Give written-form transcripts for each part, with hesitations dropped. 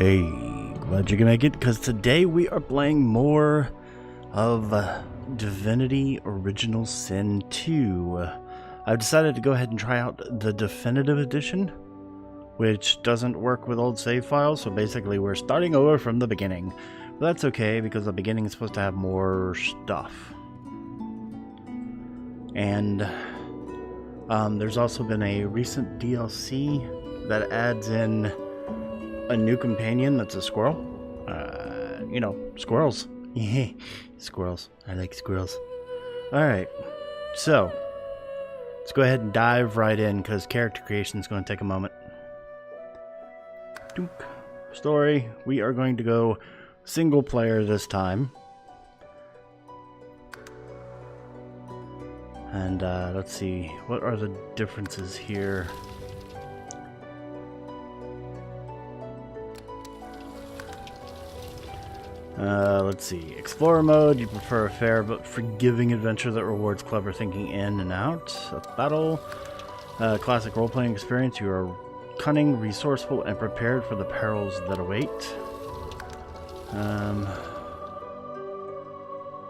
Hey, glad you can make it, because today we are playing more of Divinity Original Sin 2. I've decided to go ahead and try out the Definitive Edition, which doesn't work with old save files, so basically we're starting over from the beginning. But that's okay, because the beginning is supposed to have more stuff. And there's also been a recent DLC that adds in a new companion that's a squirrel. You know, squirrels. Yeah, squirrels. I like squirrels. Alright, so let's go ahead and dive right in, because character creation is going to take a moment. Dook. Story, we are going to go single player this time. And let's see, what are the differences here? Let's see. Explorer mode, you prefer a fair but forgiving adventure that rewards clever thinking in and out of battle. Classic role-playing experience, you are cunning, resourceful, and prepared for the perils that await.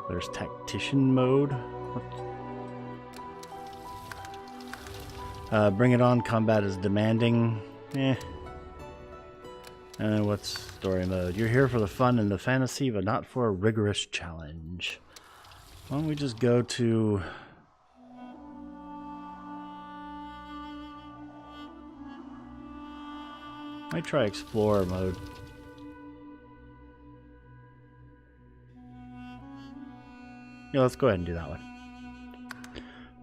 There's tactician mode. Bring it on, combat is demanding. What's story mode? You're here for the fun and the fantasy, but not for a rigorous challenge. Why don't we just go to... Might try explorer mode. Yeah, let's go ahead and do that one.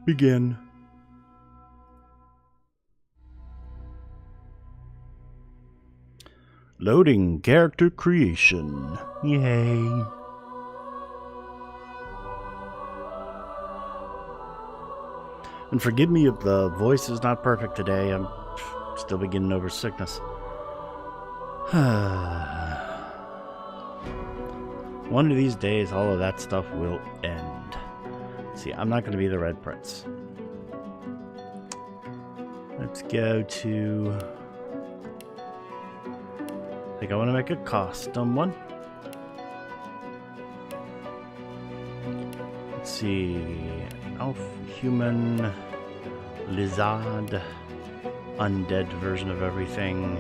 Begin. Loading character creation. Yay. And forgive me if the voice is not perfect today. I'm still beginning over sickness. One of these days, all of that stuff will end. See, I'm not going to be the Red Prince. Let's go to... I think I want to make a custom one. Let's see. Elf, human, lizard, undead version of everything.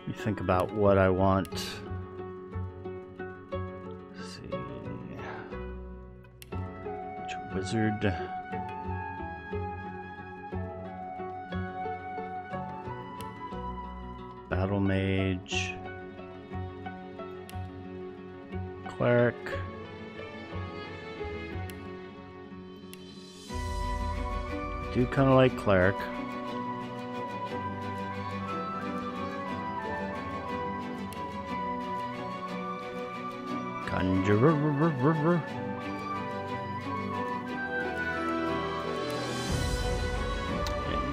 You think about what I want. Wizard. Battle mage. Cleric. Do kind of like cleric. Conjurer.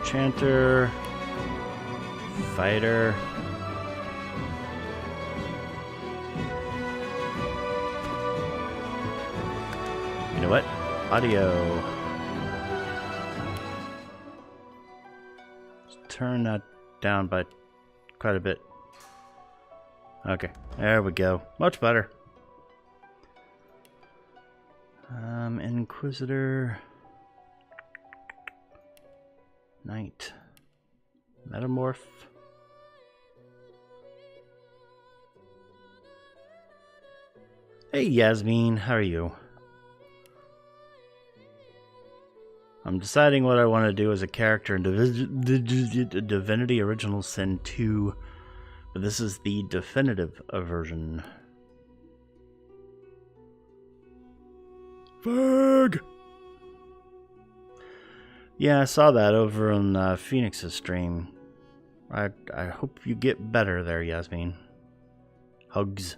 Enchanter, fighter, you know what? Audio. Let's turn that down by quite a bit. Okay, there we go. Much better. Inquisitor. Knight. Metamorph. Hey Yasmin, how are you? I'm deciding what I want to do as a character in Divinity Original Sin 2, but this is the definitive version. Ferg! Yeah, I saw that over on Phoenix's stream. I hope you get better there, Yasmin. Hugs.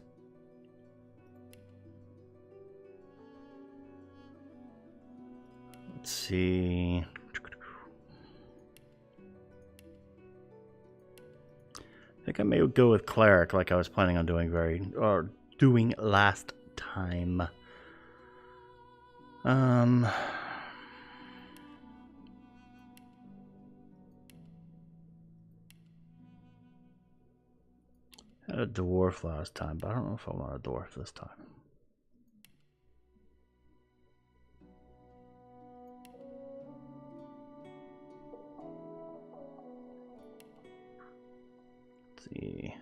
Let's see. I think I may go with cleric, like I was planning on doing doing last time. Um, I had a dwarf last time, but I don't know if I want a dwarf this time. Let's see.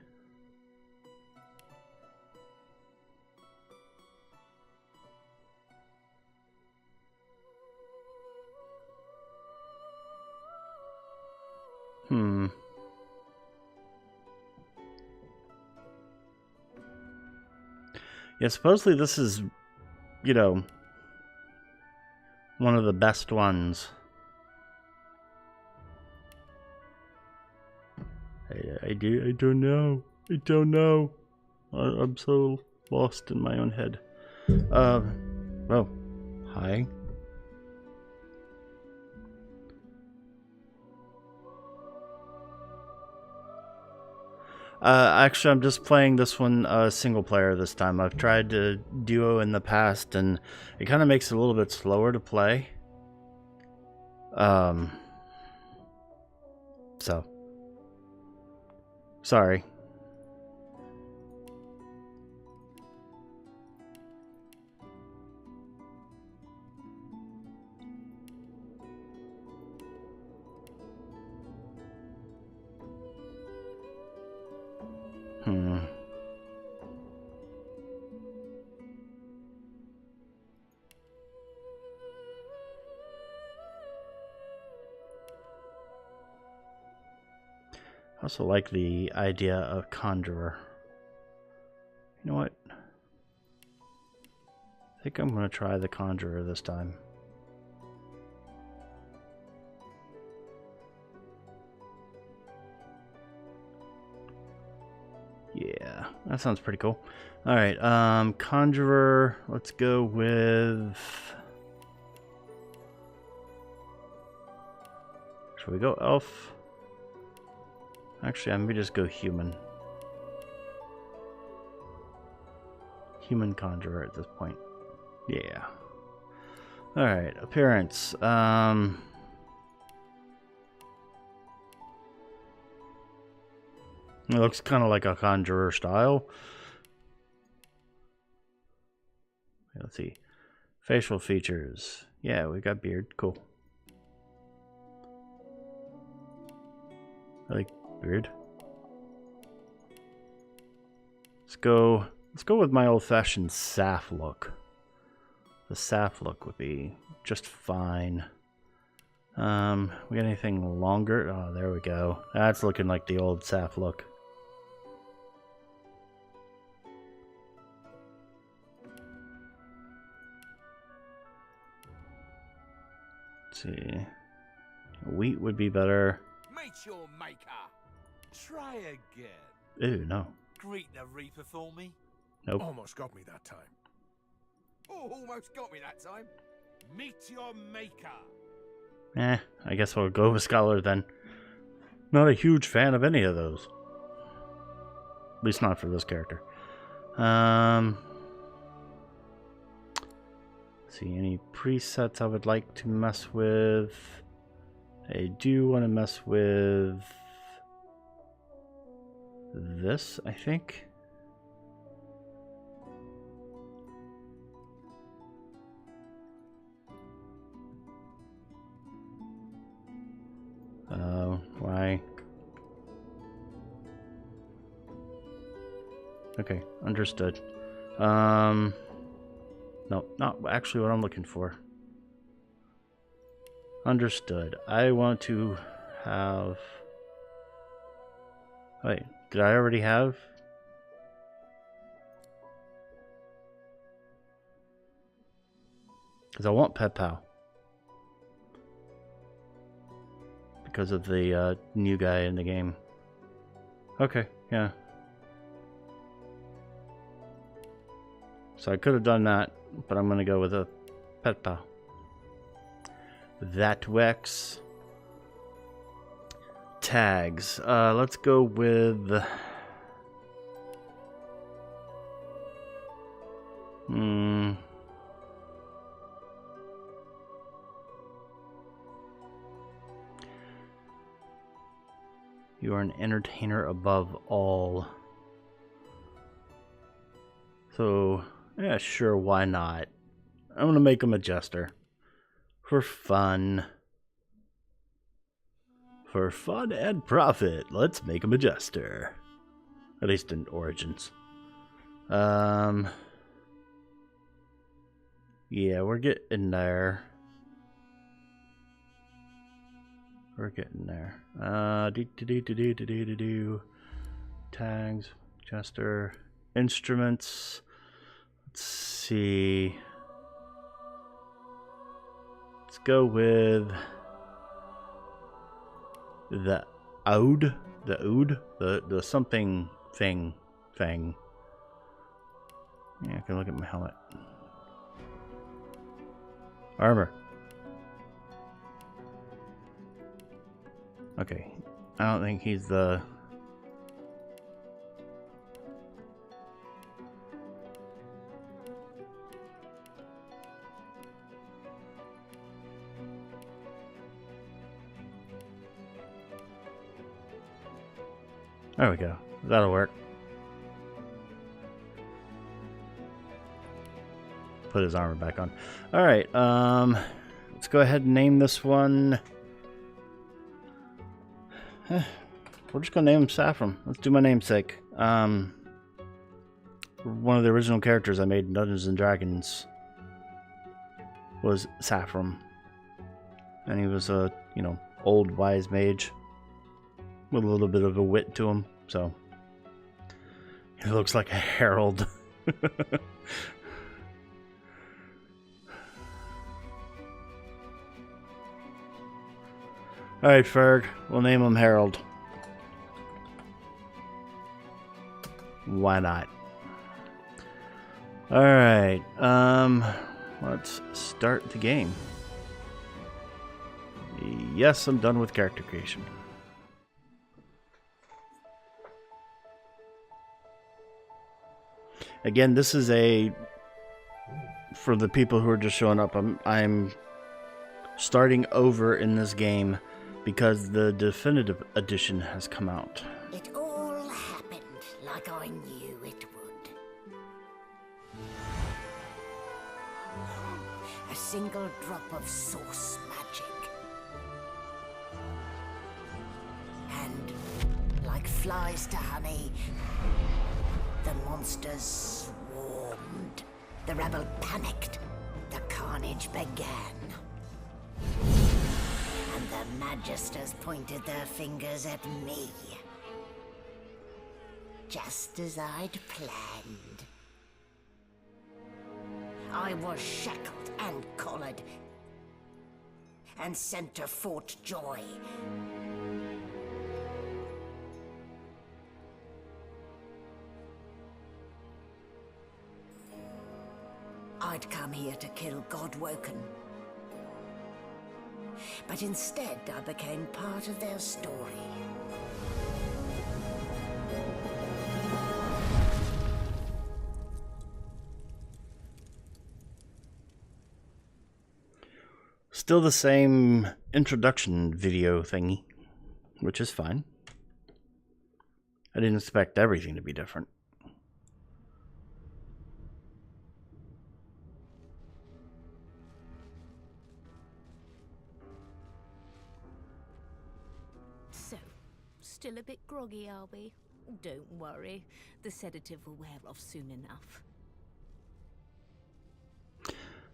Yeah, supposedly this is, you know, one of the best ones. I don't know. I don't know. I'm so lost in my own head. Oh, hi. Actually, I'm just playing this one single player this time. I've tried to duo in the past, and it kind of makes it a little bit slower to play. So, sorry. I also like the idea of conjurer. You know what? I think I'm going to try the conjurer this time. Yeah, that sounds pretty cool. All right, conjurer. Let's go with. Should we go elf? Actually, I may just go human. Human conjurer at this point. Yeah. All right, appearance. It looks kind of like a conjurer style. Let's see. Facial features. Yeah, we got beard. Cool. I like beard. Let's go with my old-fashioned Saf look. The Saf look would be just fine. We got anything longer? Oh, there we go. That's looking like the old Saf look. Let's see. Wheat would be better. Meet your maker. Try again. Ew, no. Greet the Reaper for me. Nope. Almost got me that time. Oh, almost got me that time. Meet your maker. I guess I'll go with Scholar then. Not a huge fan of any of those. At least not for this character. See, any presets I would like to mess with. I do want to mess with this, I think. Why? Okay, understood. No, not actually what I'm looking for. Understood. I want to have... Wait, did I already have? Because I want Pet Pal. Because of the new guy in the game. Okay, yeah. So I could have done that, but I'm going to go with a Pet Pal. That works. Tags. Let's go with... You are an entertainer above all. So, yeah, sure, why not? I'm gonna make him a jester. For fun. For fun and profit, let's make him a jester. At least in Origins. Yeah, we're getting there. We're getting there. Tags, jester, instruments. Let's see. Let's go with the oud, the something thing. Yeah, I can look at my helmet. Armor. Okay, I don't think he's the... There we go. That'll work. Put his armor back on. Alright, let's go ahead and name this one... We're just gonna name him Saffron. Let's do my namesake. One of the original characters I made in Dungeons and Dragons was Saffron. And he was a, you know, old wise mage with a little bit of a wit to him, so he looks like a herald. Alright, Ferg, we'll name him Harold. Why not? Alright, let's start the game. Yes, I'm done with character creation. Again, this is for the people who are just showing up, I'm starting over in this game because the definitive edition has come out. It all happened like I knew it would. A single drop of source magic. And like flies to honey, the monsters swarmed. The rebel panicked. The carnage began. And the magisters pointed their fingers at me. Just as I'd planned. I was shackled and collared. And sent to Fort Joy. I'd come here to kill Godwoken. But instead, I became part of their story. Still the same introduction video thingy, which is fine. I didn't expect everything to be different. Still a bit groggy, are we? Don't worry. The sedative will wear off soon enough.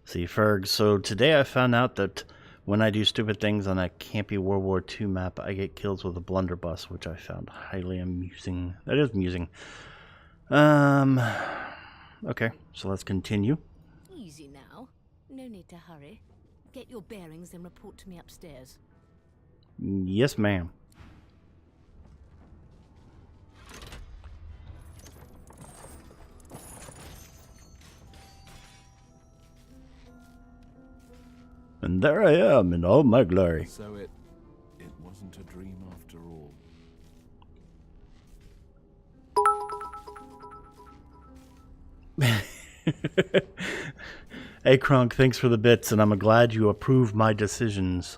See, Ferg, so today I found out that when I do stupid things on a campy World War II map, I get kills with a blunderbuss, which I found highly amusing. That is amusing. Okay, so let's continue. Easy now. No need to hurry. Get your bearings and report to me upstairs. Yes, ma'am. And there I am in all my glory. So it wasn't a dream after all. Hey Kronk, thanks for the bits, and I'm glad you approve my decisions.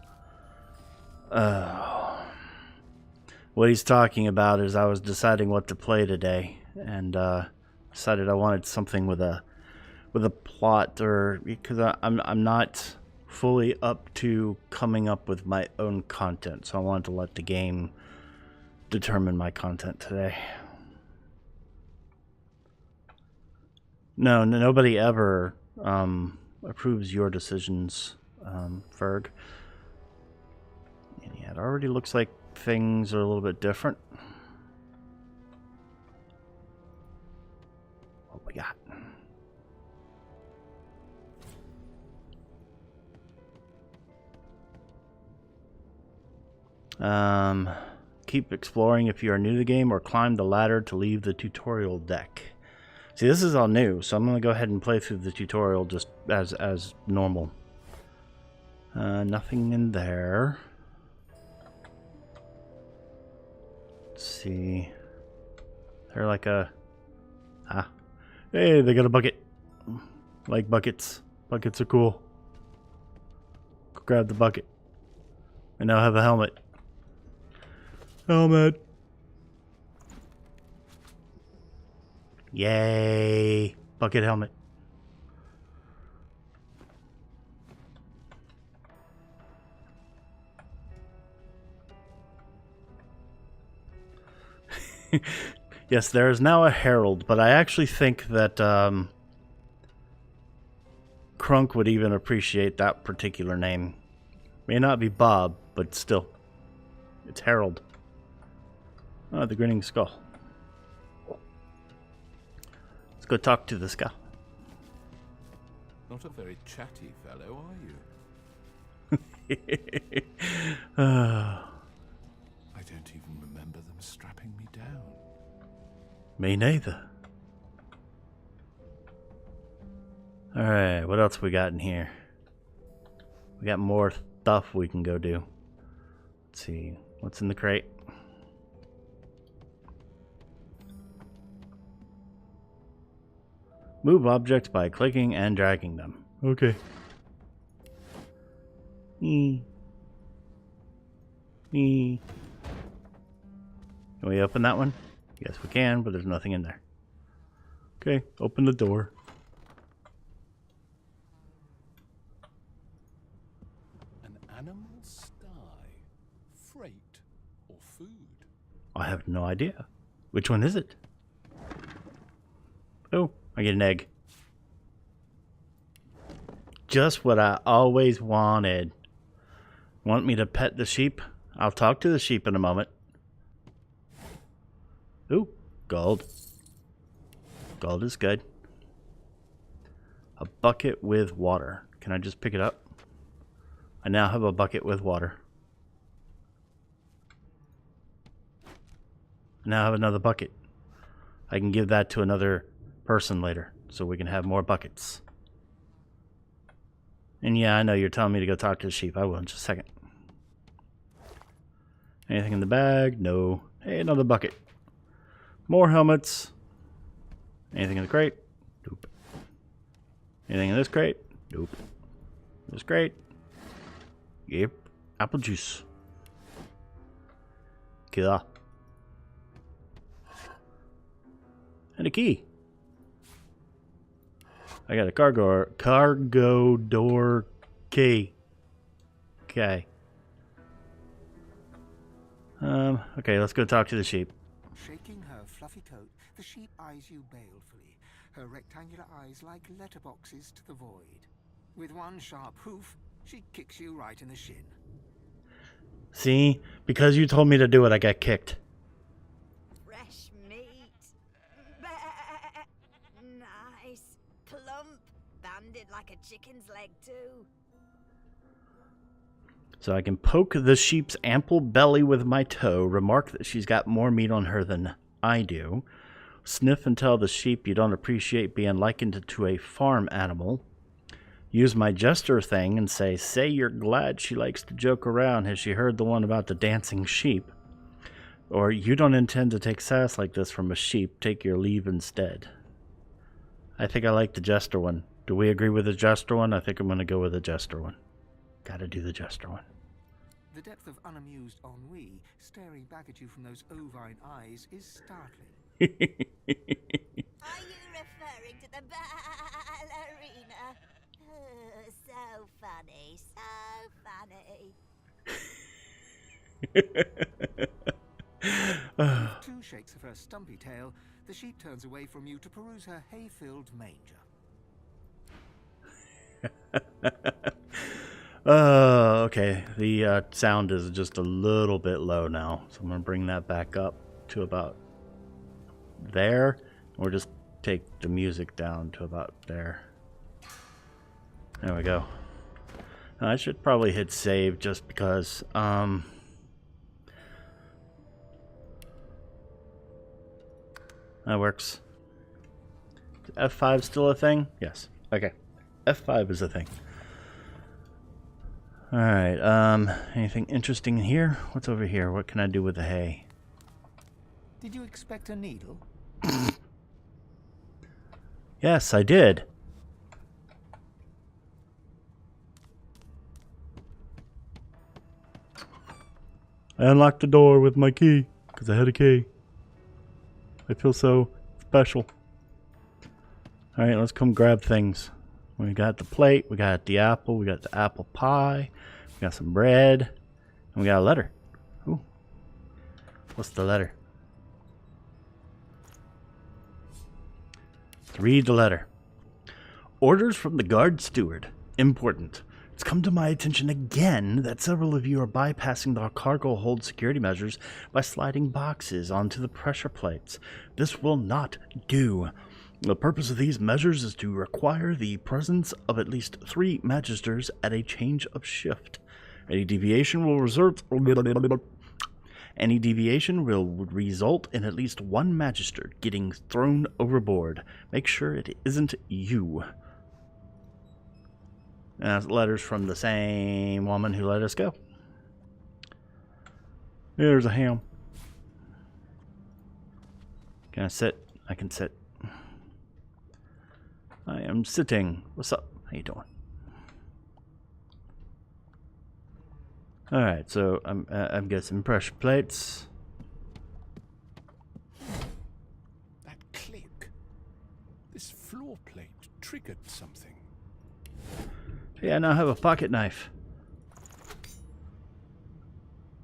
what he's talking about is I was deciding what to play today, and decided I wanted something with a plot, or because I'm not fully up to coming up with my own content, so I wanted to let the game determine my content today. No, nobody ever approves your decisions, Ferg. And yeah, it already looks like things are a little bit different. What we got? Keep exploring if you are new to the game, or climb the ladder to leave the tutorial deck. See, this is all new, so I'm going to go ahead and play through the tutorial just as normal. Nothing in there. Let's see. They're like a... Ah. Hey, they got a bucket. Like buckets. Buckets are cool. Go grab the bucket. I now have a helmet. Helmet. Yay. Bucket helmet. Yes, there is now a herald, but I actually think that Crunk would even appreciate that particular name. May not be Bob, but still. It's Herald. Oh, the grinning skull. Let's go talk to this guy. Not a very chatty fellow, are you? I don't even remember them strapping me down. Me neither. Alright, what else we got in here? We got more stuff we can go do. Let's see. What's in the crate? Move objects by clicking and dragging them. Okay. Can we open that one? Yes, we can, but there's nothing in there. Okay, open the door. An animal sty. Freight or food? I have no idea. Which one is it? Oh, I get an egg. Just what I always wanted. Want me to pet the sheep? I'll talk to the sheep in a moment. Ooh, gold. Gold is good. A bucket with water. Can I just pick it up? I now have a bucket with water. I now have another bucket. I can give that to another person later, so we can have more buckets. And yeah, I know you're telling me to go talk to the sheep. I will in just a second. Anything in the bag? No. Hey, another bucket. More helmets. Anything in the crate? Nope. Anything in this crate? Nope. This crate? Yep. Apple juice. Killer. And a key. I got a cargo door key. Okay. Okay, let's go talk to the sheep. Shaking her fluffy coat, the sheep eyes you balefully, her rectangular eyes like letterboxes to the void. With one sharp hoof, she kicks you right in the shin. See? Because you told me to do it, I got kicked. Fresh meat. Nice. Plump. Banded like a chicken's leg, too. So I can poke the sheep's ample belly with my toe, remark that she's got more meat on her than I do, sniff and tell the sheep you don't appreciate being likened to a farm animal, use my jester thing and say you're glad she likes to joke around, has she heard the one about the dancing sheep, or you don't intend to take sass like this from a sheep, take your leave instead. I think I like the jester one. Do we agree with the jester one? I think I'm going to go with the jester one. Gotta do the jester one. The depth of unamused ennui staring back at you from those ovine eyes is startling. Are you referring to the ballerina? Oh, so funny, so funny. With 2 shakes of her stumpy tail, the sheep turns away from you to peruse her hay-filled manger. Okay. The sound is just a little bit low now, so I'm gonna bring that back up to about there, or just take the music down to about there. There we go. Now, I should probably hit save just because that works. Is F5 still a thing? Yes. Okay. F5 is a thing. Alright, anything interesting in here? What's over here? What can I do with the hay? Did you expect a needle? Yes, I did. I unlocked the door with my key, because I had a key. I feel so special. Alright, let's come grab things. We got the plate, we got the apple, we got the apple pie, we got some bread, and we got a letter. Ooh. What's the letter? Let's read the letter. Orders from the guard steward. Important. It's come to my attention again that several of you are bypassing the cargo hold security measures by sliding boxes onto the pressure plates. This will not do. The purpose of these measures is to require the presence of at least 3 magisters at a change of shift. Any deviation will result in at least 1 magister getting thrown overboard. Make sure it isn't you. And that's letters from the same woman who let us go. There's a ham. Can I sit? I can sit. I am sitting. What's up? How you doing? Alright, so I'm getting pressure plates. That click. This floor plate triggered something. Hey, I now have a pocket knife.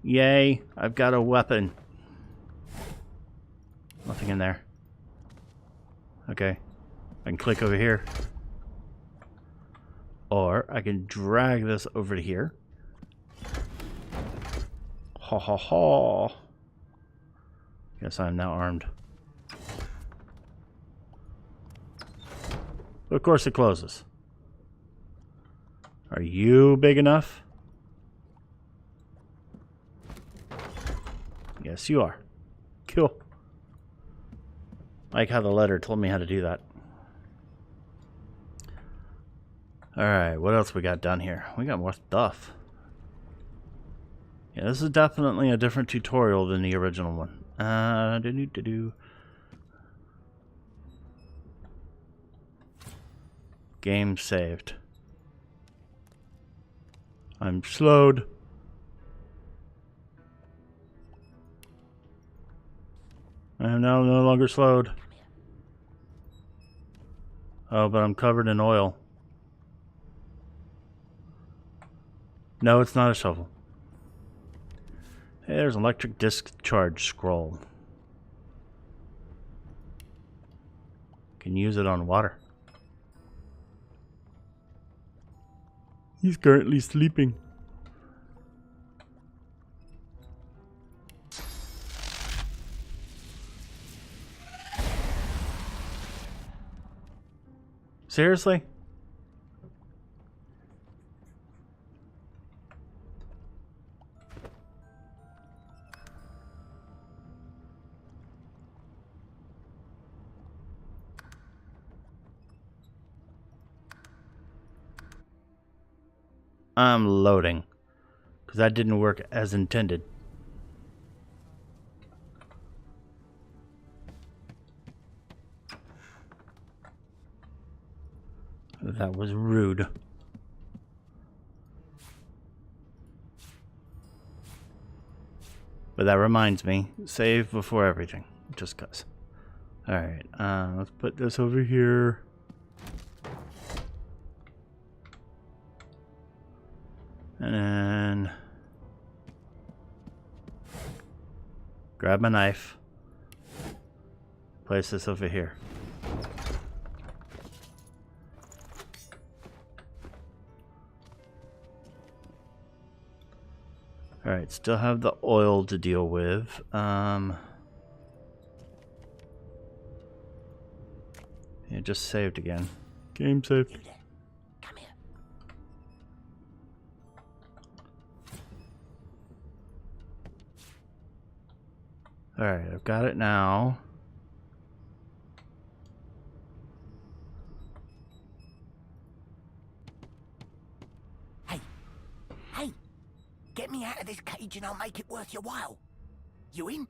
Yay, I've got a weapon. Nothing in there. Okay. I can click over here. Or I can drag this over to here. Ha ha ha. Guess I'm now armed. But of course it closes. Are you big enough? Yes, you are. Cool. Like how the letter told me how to do that. Alright, what else we got down here? We got more stuff. Yeah, this is definitely a different tutorial than the original one. Game saved. I'm slowed. I am now no longer slowed. Oh, but I'm covered in oil. No, it's not a shovel. Hey, there's an electric discharge scroll. Can use it on water. He's currently sleeping. Seriously? I'm loading, because that didn't work as intended. That was rude. But that reminds me, save before everything, just cause. Alright, let's put this over here. And then grab my knife. Place this over here. Alright, still have the oil to deal with. Yeah, just saved again. Game saved. Come here. Alright, I've got it now. Hey, get me out of this cage and I'll make it worth your while. You in?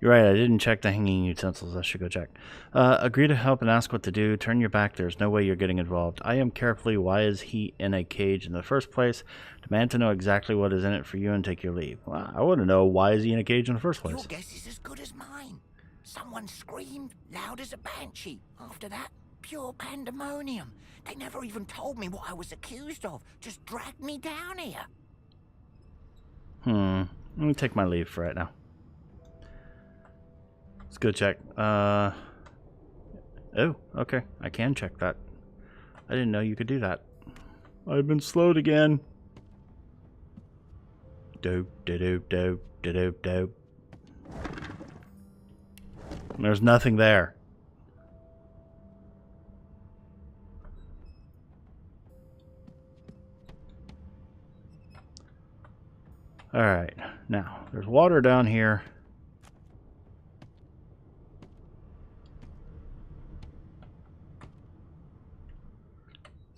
You're right, I didn't check the hanging utensils. I should go check. Agree to help and ask what to do. Turn your back. There's no way you're getting involved. I am carefully. Why is he in a cage in the first place? Demand to know exactly what is in it for you and take your leave. Well, I want to know, why is he in a cage in the first place? Your guess is as good as mine. Someone screamed loud as a banshee. After that, pure pandemonium. They never even told me what I was accused of. Just dragged me down here. Let me take my leave for right now. Let's go check. Oh, okay. I can check that. I didn't know you could do that. I've been slowed again. Dope, dope, dope, dope, dope. There's nothing there. Alright, now, there's water down here.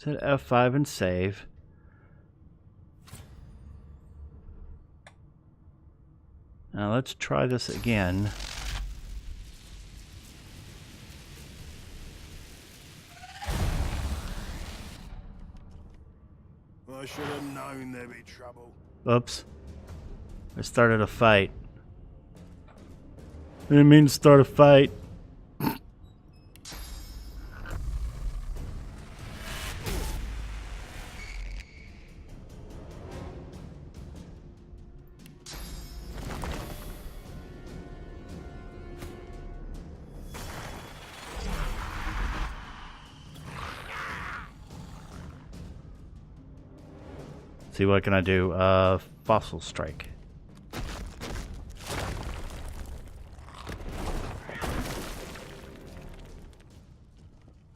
Hit F5 and save. Now let's try this again. I should have known there'd be trouble. Oops. I started a fight. I didn't mean to start a fight. See, what can I do? Fossil strike.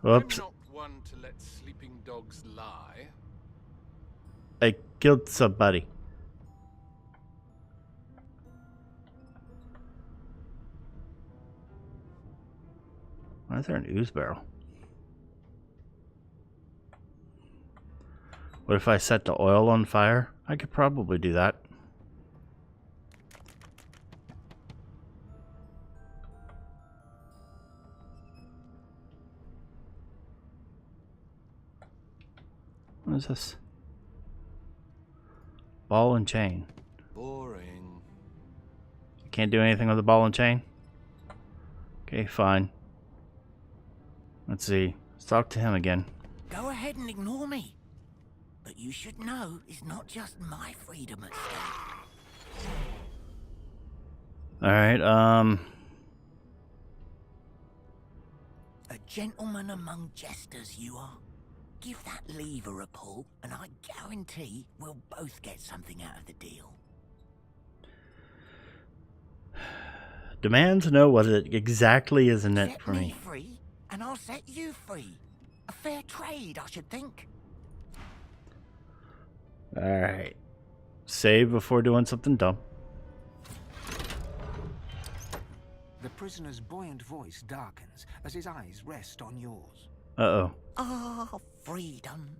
Whoops. I'm not one to let sleeping dogs lie. I killed somebody. Why is there an ooze barrel? What if I set the oil on fire? I could probably do that. What is this? Ball and chain. Boring. You can't do anything with the ball and chain? Okay, fine. Let's see. Let's talk to him again. Go ahead and ignore me. But you should know it's not just my freedom at stake. Alright, A gentleman among jesters you are. Give that lever a pull, and I guarantee we'll both get something out of the deal. demand to know what it exactly is in it Set for me me. free, and I'll set you free. A fair trade, I should think. Alright. Save before doing something dumb. The prisoner's buoyant voice darkens as his eyes rest on yours. Uh-oh. Ah, freedom.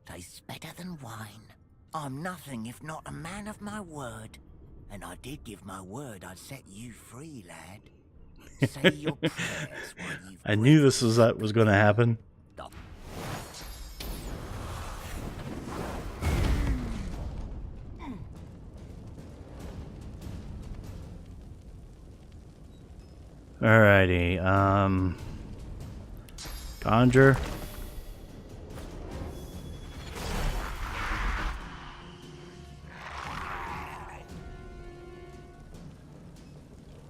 Tastes better than wine. I'm nothing if not a man of my word. And I did give my word I'd set you free, lad. Say your prayers while you've I knew this was going to happen. Alrighty, conjure.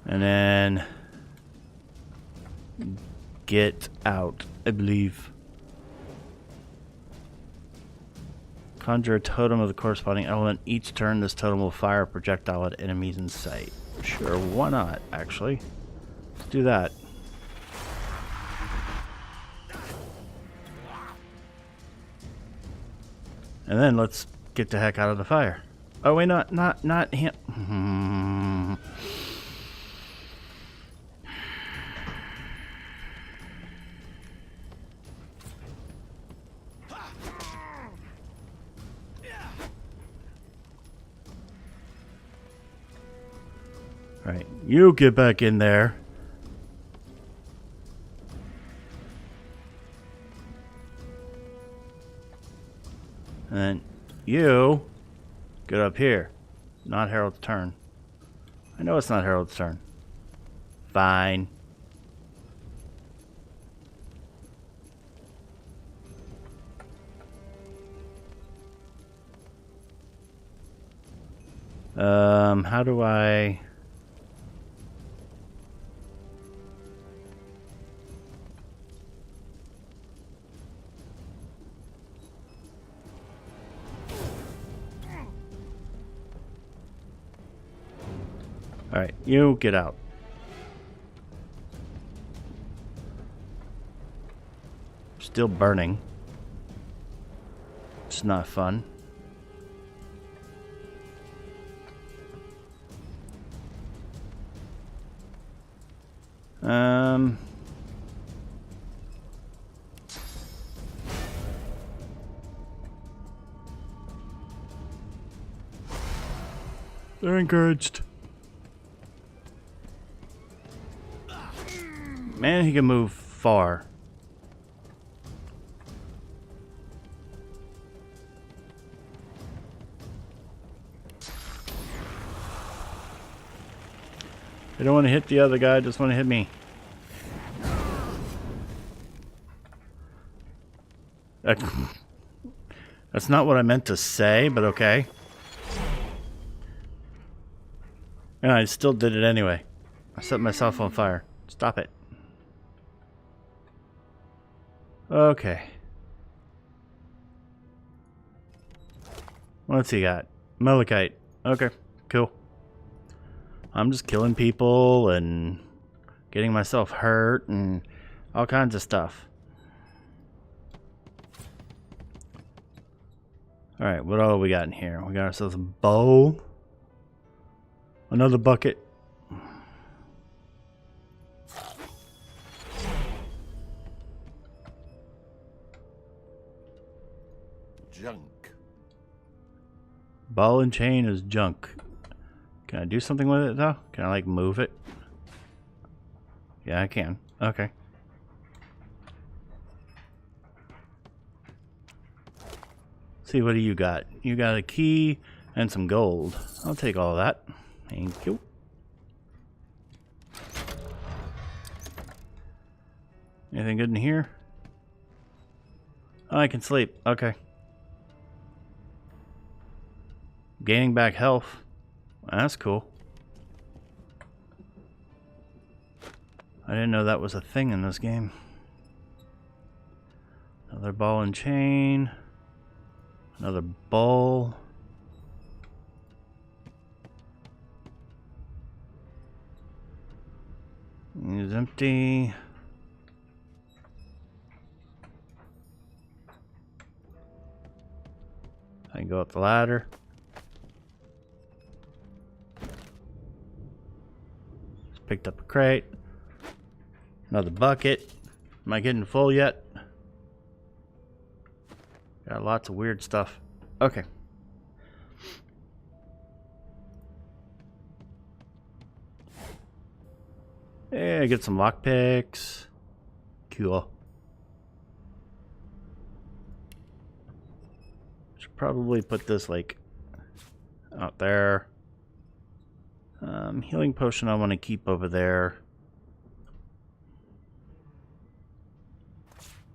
And then get out, I believe. Conjure a totem of the corresponding element. Each turn, this totem will fire a projectile at enemies in sight. Sure, why not, actually? Let's do that. And then let's get the heck out of the fire. Oh wait, not him. Right, you get back in there. And then you get up here. Not Harold's turn. I know it's not Harold's turn. Fine. How do I... Alright, you get out. Still burning. It's not fun. They're encouraged. Man, he can move far. I don't want to hit the other guy, I just want to hit me. That's not what I meant to say, but okay. And I still did it anyway. I set myself on fire. Stop it. Okay. What's he got? Malachite. Okay, cool. I'm just killing people and getting myself hurt and all kinds of stuff. Alright, what all we got in here? We got ourselves a bowl. Another bucket. Junk. Ball and chain is junk. Can I do something with it though? Can I like move it? Yeah, I can. Okay. See, what do you got? You got a key and some gold. I'll take all that. Thank you. Anything good in here? Oh, I can sleep. Okay. Gaining back health. That's cool. I didn't know that was a thing in this game. Another ball and chain. Another bowl. It's empty. I can go up the ladder. Just picked up a crate. Another bucket. Am I getting full yet? Got lots of weird stuff. Okay. Yeah, get some lockpicks. Cool. Should probably put this like out there. Healing potion I want to keep over there.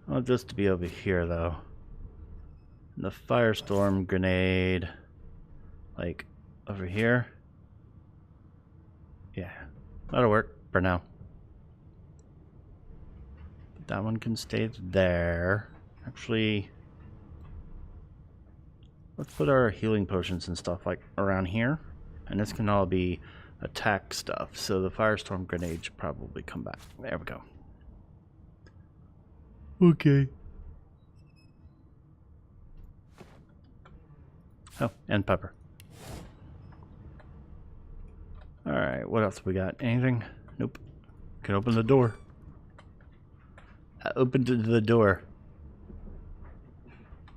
I want this to be over here, though. And the firestorm grenade, like, over here. Yeah, that'll work for now. But that one can stay there. Actually, let's put our healing potions and stuff, like, around here. And this can all be attack stuff. So the firestorm grenade should probably come back. There we go. Okay. Oh, and pepper. Alright, what else we got? Anything? Nope. Can open the door. I opened the door.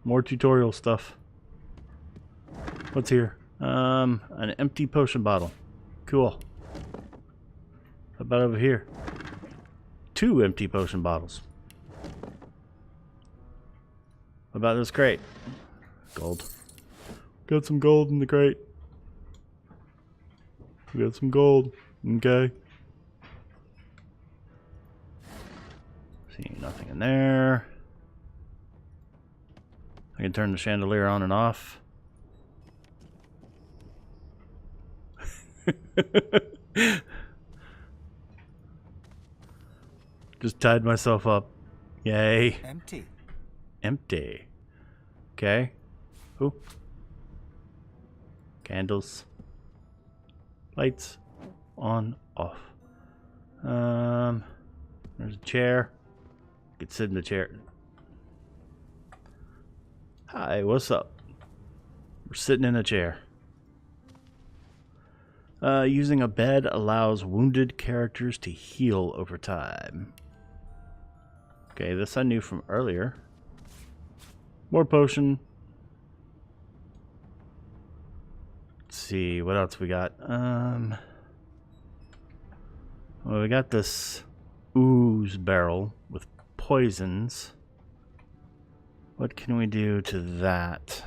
More tutorial stuff. What's here? An empty potion bottle. Cool. How about over here? 2 empty potion bottles. What about this crate? Gold. Got some gold in the crate. We got some gold. Okay. See, nothing in there. I can turn the chandelier on and off. Just tied myself up. Yay. Empty. Empty. Okay. Ooh. Candles. Lights. On. Off. There's a chair. You could sit in the chair. Hi, what's up? We're sitting in a chair. Using a bed allows wounded characters to heal over time. Okay, this I knew from earlier. More potion. Let's see, what else we got? Well, we got this ooze barrel with poisons. What can we do to that?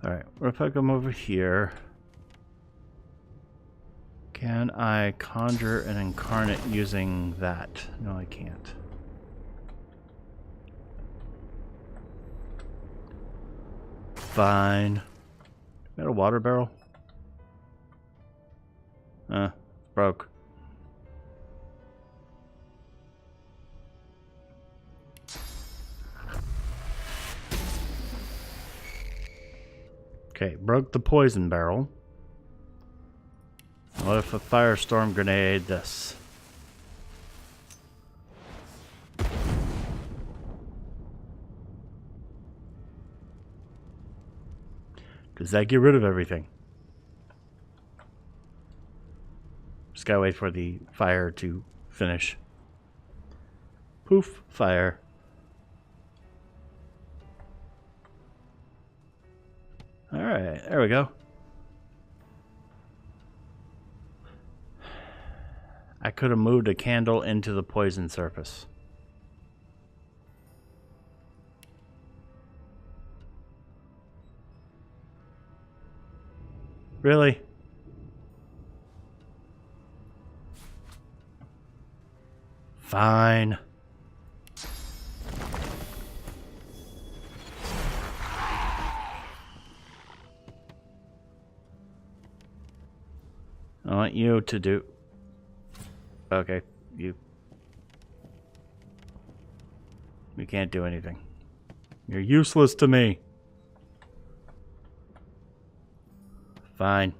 Alright, we'll put them over here. Can I conjure an incarnate using that? No, I can't. Fine. Got a water barrel? Broke. Okay, broke the poison barrel. What if a firestorm grenade this? Does that get rid of everything? Just gotta wait for the fire to finish. Poof, fire. Alright, there we go. I could have moved a candle into the poison surface. Really? Fine. I want you to do... Okay, you can't do anything. You're useless to me. Fine.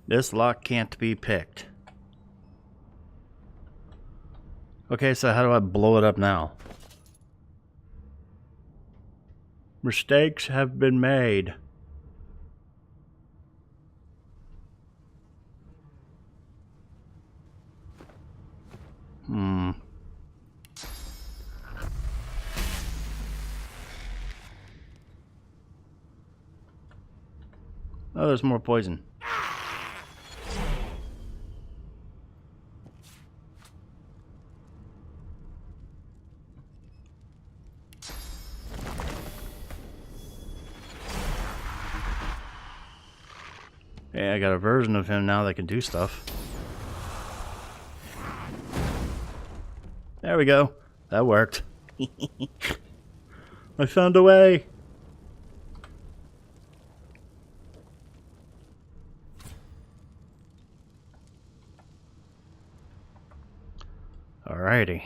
This lock can't be picked. Okay, so how do I blow it up now? Mistakes have been made. Oh, there's more poison. Yeah, I got a version of him now that can do stuff. There we go. That worked. I found a way. Alrighty.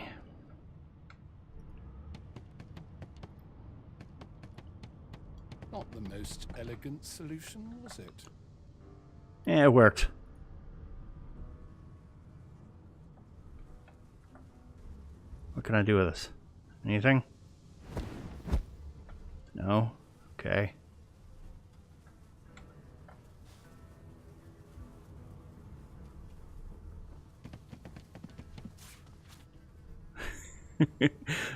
Not the most elegant solution, was it? Yeah, it worked. What can I do with this? Anything? No? Okay.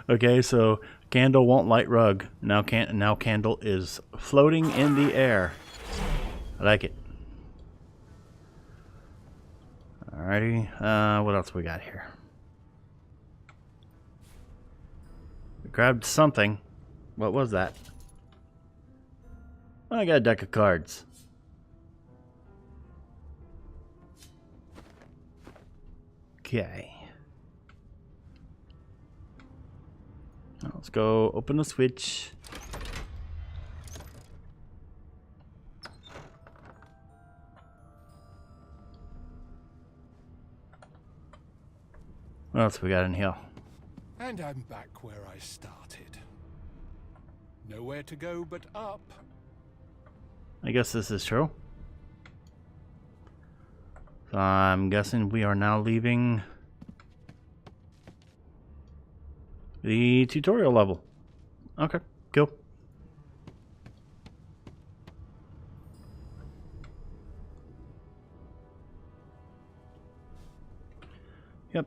Okay, so candle won't light rug. Now candle is floating in the air. I like it. Alrighty. What else we got here? We grabbed something. What was that? I got a deck of cards. Okay. Now let's go open the switch. What else we got in here? And I'm back where I started. Nowhere to go but up. I guess this is true. So I'm guessing we are now leaving the tutorial level. Okay, cool. Yep.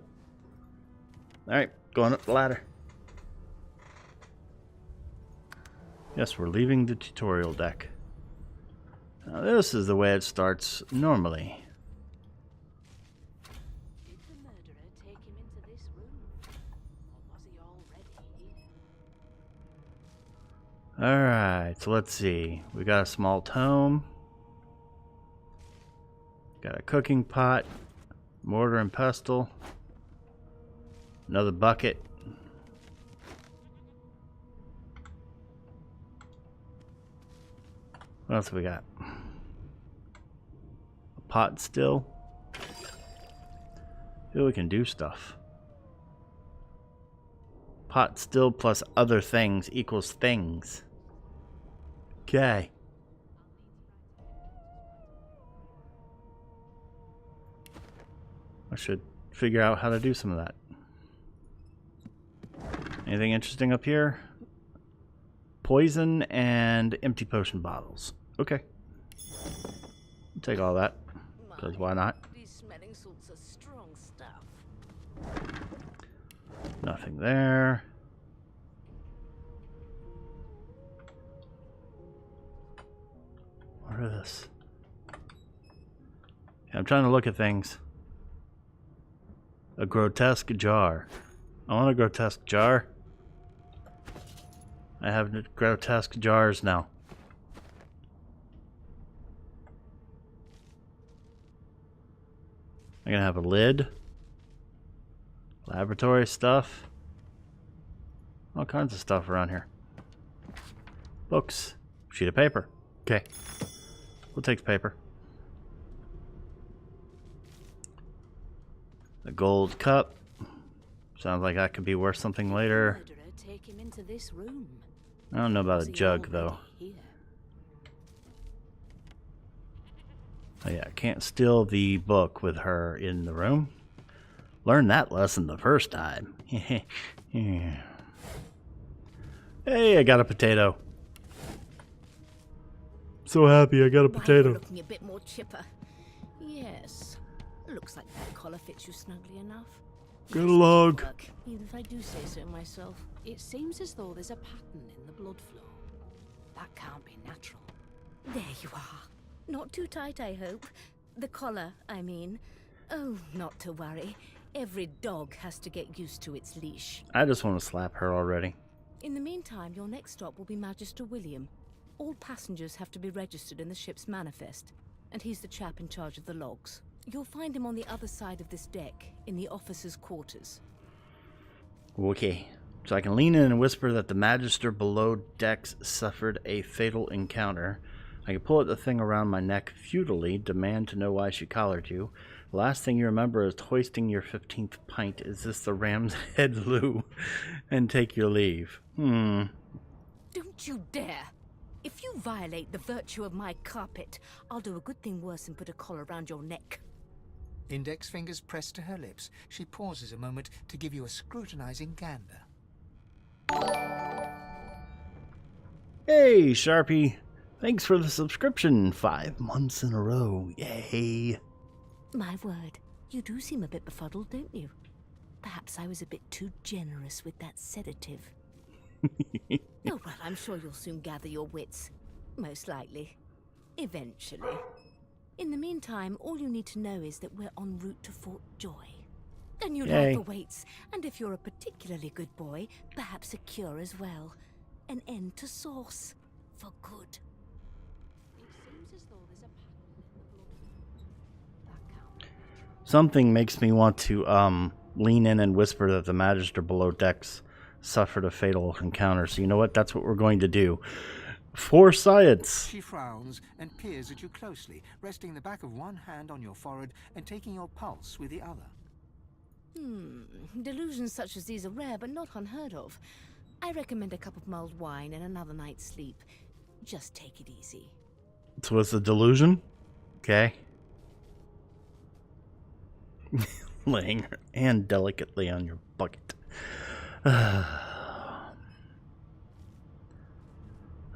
Alright, going up the ladder. Yes, we're leaving the tutorial deck. Now this is the way it starts normally. Did the murderer take him into this room? Or was he already here? Alright, so let's see. We got a small tome. Got a cooking pot. Mortar and pestle. Another bucket. What else we got? A pot still. Feel we can do stuff. Pot still plus other things equals things. Okay. I should figure out how to do some of that. Anything interesting up here? Poison and empty potion bottles. Okay. I'll take all that. Because why not? These smelling salts are strong stuff. Nothing there. What is this? Yeah, I'm trying to look at things. A grotesque jar. I want a grotesque jar. I have grotesque jars now. I'm gonna have a lid. Laboratory stuff. All kinds of stuff around here. Books. Sheet of paper. Okay. We'll take the paper. A gold cup. Sounds like that could be worth something later. Murderer take him into this room. I don't know about Was a he jug, already though. here? Oh yeah, can't steal the book with her in the room. Learned that lesson the first time. Yeah. Hey, I got a potato. So happy I got a Why, potato. you're looking a bit more chipper. Yes. Looks like that collar fits you snugly enough. Got a log. Look, even if I do say so myself, it seems as though there's a pattern in the blood flow. That can't be natural. There you are. Not too tight, I hope. The collar, I mean. Oh, not to worry. Every dog has to get used to its leash. I just want to slap her already. In the meantime, your next stop will be Magister William. All passengers have to be registered in the ship's manifest. and he's the chap in charge of the logs. You'll find him on the other side of this deck, in the officers' quarters. Okay. So I can lean in and whisper that the Magister below decks suffered a fatal encounter. I can pull at the thing around my neck futilely, demand to know why she collared you. The last thing you remember is hoisting your 15th pint. Is this the ram's head loo? And take your leave. Don't you dare! If you violate the virtue of my carpet, I'll do a good thing worse than put a collar around your neck. Index fingers pressed to her lips, she pauses a moment to give you a scrutinizing gander. Hey, Sharpie. Thanks for the subscription. 5 months in a row. Yay. My word, you do seem a bit befuddled, don't you? Perhaps I was a bit too generous with that sedative. Oh, well, I'm sure you'll soon gather your wits. Most likely. Eventually. In the meantime, all you need to know is that we're en route to Fort Joy. And your Yay. life awaits, and if you're a particularly good boy, perhaps a cure as well. An end to sauce. For good. It seems as though there's a pattern in the blood. That can't. Something makes me want to lean in and whisper that the Magister below decks suffered a fatal encounter. So you know what? That's what we're going to do. For science. She frowns and peers at you closely, resting the back of one hand on your forehead and taking your pulse with the other. Delusions such as these are rare, but not unheard of. I recommend a cup of mulled wine and another night's sleep. Just take it easy. So it's a delusion? Okay. Laying her hand delicately on your bucket.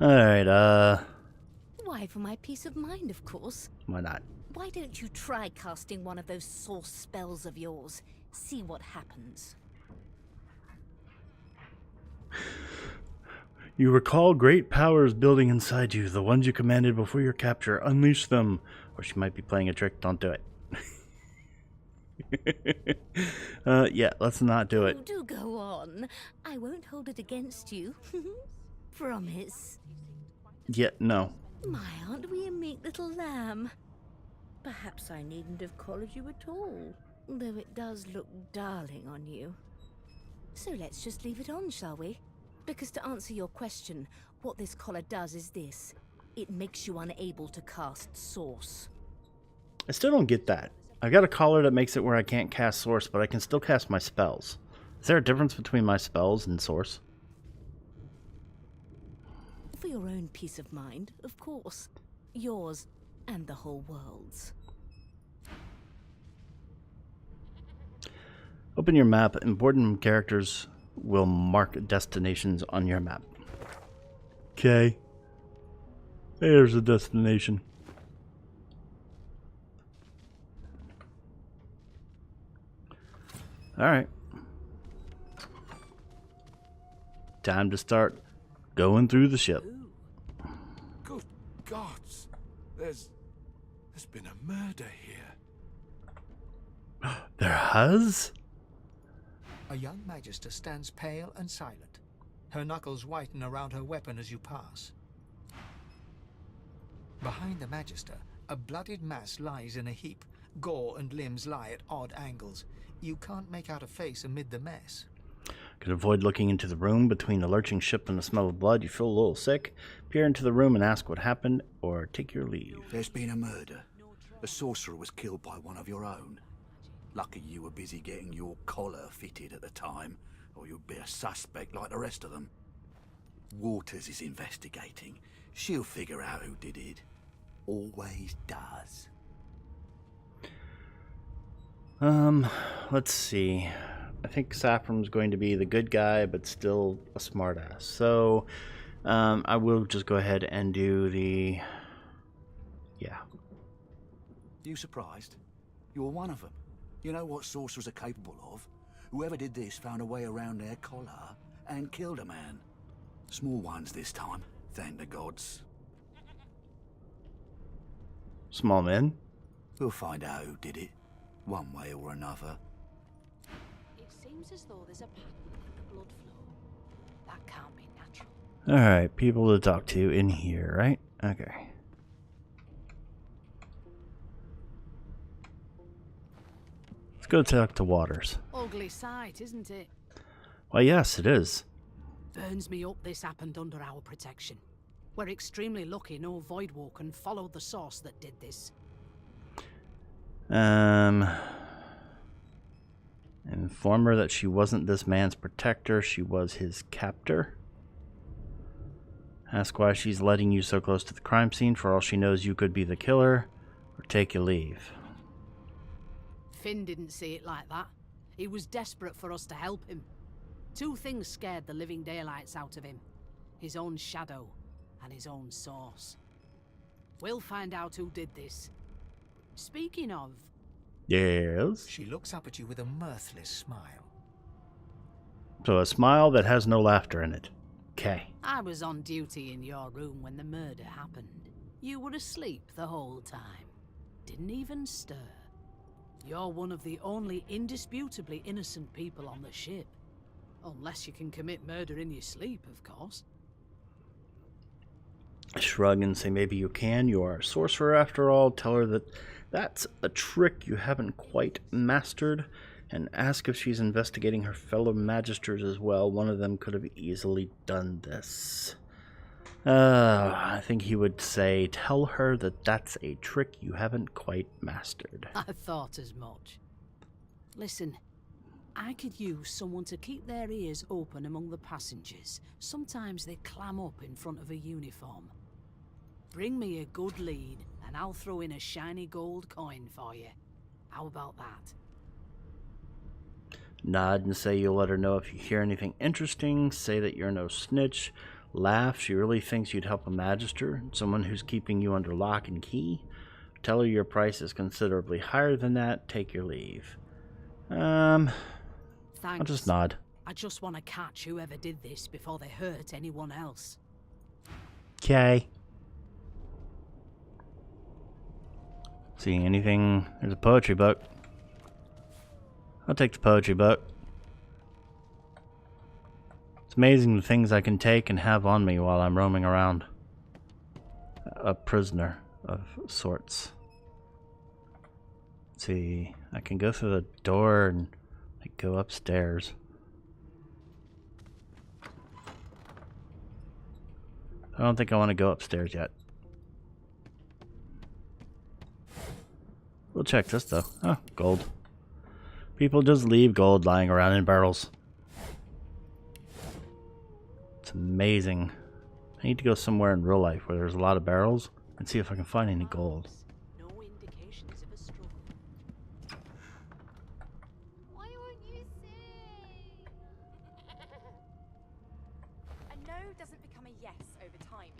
Alright, Why, for my peace of mind, of course. why not? Why don't you try casting one of those source spells of yours? See what happens. You recall great powers building inside you, the ones you commanded before your capture. Unleash them. Or she might be playing a trick. Don't do it. Yeah, let's not do it. Oh, do go on. I won't hold it against you. Promise. Yeah, no. My, aren't we a meek little lamb? Perhaps I needn't have collared you at all, though it does look darling on you. So let's just leave it on, shall we? Because to answer your question, what this collar does is this. It makes you unable to cast Source. I still don't get that. I've got a collar that makes it where I can't cast Source, but I can still cast my spells. Is there a difference between my spells and Source? For your own peace of mind, of course. Yours and the whole world's. Open your map. Important characters will mark destinations on your map. Okay. There's a destination. Alright. Time to start going through the ship. Good gods. There's been a murder here. There has? A young magister stands pale and silent. Her knuckles whiten around her weapon as you pass. Behind the magister, a bloodied mass lies in a heap. Gore and limbs lie at odd angles. You can't make out a face amid the mess. Could avoid looking into the room. Between the lurching ship and the smell of blood, you feel a little sick. Peer into the room and ask what happened, or take your leave. There's been a murder. A sorcerer was killed by one of your own. Lucky you were busy getting your collar fitted at the time, or you'd be a suspect like the rest of them. Waters is investigating. She'll figure out who did it. Always does. Let's see. I think Saffron's going to be the good guy, but still a smartass. So, I will just go ahead and do the... Yeah. You surprised? You're one of them. You know what sorcerers are capable of? Whoever did this found a way around their collar and killed a man. Small ones this time, thank the gods. Small men? We'll find out who did it, one way or another. It seems as though there's a pattern in the blood flow. That can't be natural. Alright, people to talk to in here, right? Okay. Let's go talk to Waters. Ugly sight, isn't it? Why, yes, it is. Burns me up this happened under our protection. We're extremely lucky no Voidwalker followed the source that did this. Inform her that she wasn't this man's protector, she was his captor. Ask why she's letting you so close to the crime scene. For all she knows, you could be the killer, or take your leave. Finn didn't see it like that. He was desperate for us to help him. Two things scared the living daylights out of him. His own shadow and his own source. We'll find out who did this. Speaking of... Yes? She looks up at you with a mirthless smile. So a smile that has no laughter in it. Okay. I was on duty in your room when the murder happened. You were asleep the whole time. Didn't even stir. You're one of the only indisputably innocent people on the ship. Unless you can commit murder in your sleep, of course. Shrug and say maybe you can. You are a sorcerer after all. Tell her that that's a trick you haven't quite mastered. And ask if she's investigating her fellow magisters as well. One of them could have easily done this. I think he would say, tell her that that's a trick you haven't quite mastered. I thought as much. Listen, I could use someone to keep their ears open among the passengers. Sometimes they clam up in front of a uniform. Bring me a good lead, and I'll throw in a shiny gold coin for you. How about that? Nod and say you'll let her know if you hear anything interesting. Say that you're no snitch. Laugh. She really thinks you'd help a magister, someone who's keeping you under lock and key. Tell her your price is considerably higher than that. Take your leave. Thanks. I'll just nod. I just want to catch whoever did this before they hurt anyone else. Okay. See anything? There's a poetry book. I'll take the poetry book. It's amazing the things I can take and have on me while I'm roaming around. A prisoner of sorts. Let's see, I can go through the door and like, go upstairs. I don't think I want to go upstairs yet. We'll check this though. Oh, gold. People just leave gold lying around in barrels. It's amazing. I need to go somewhere in real life where there's a lot of barrels and see if I can find any gold. No indications of a struggle. Why won't you sing? A no doesn't become a yes over time,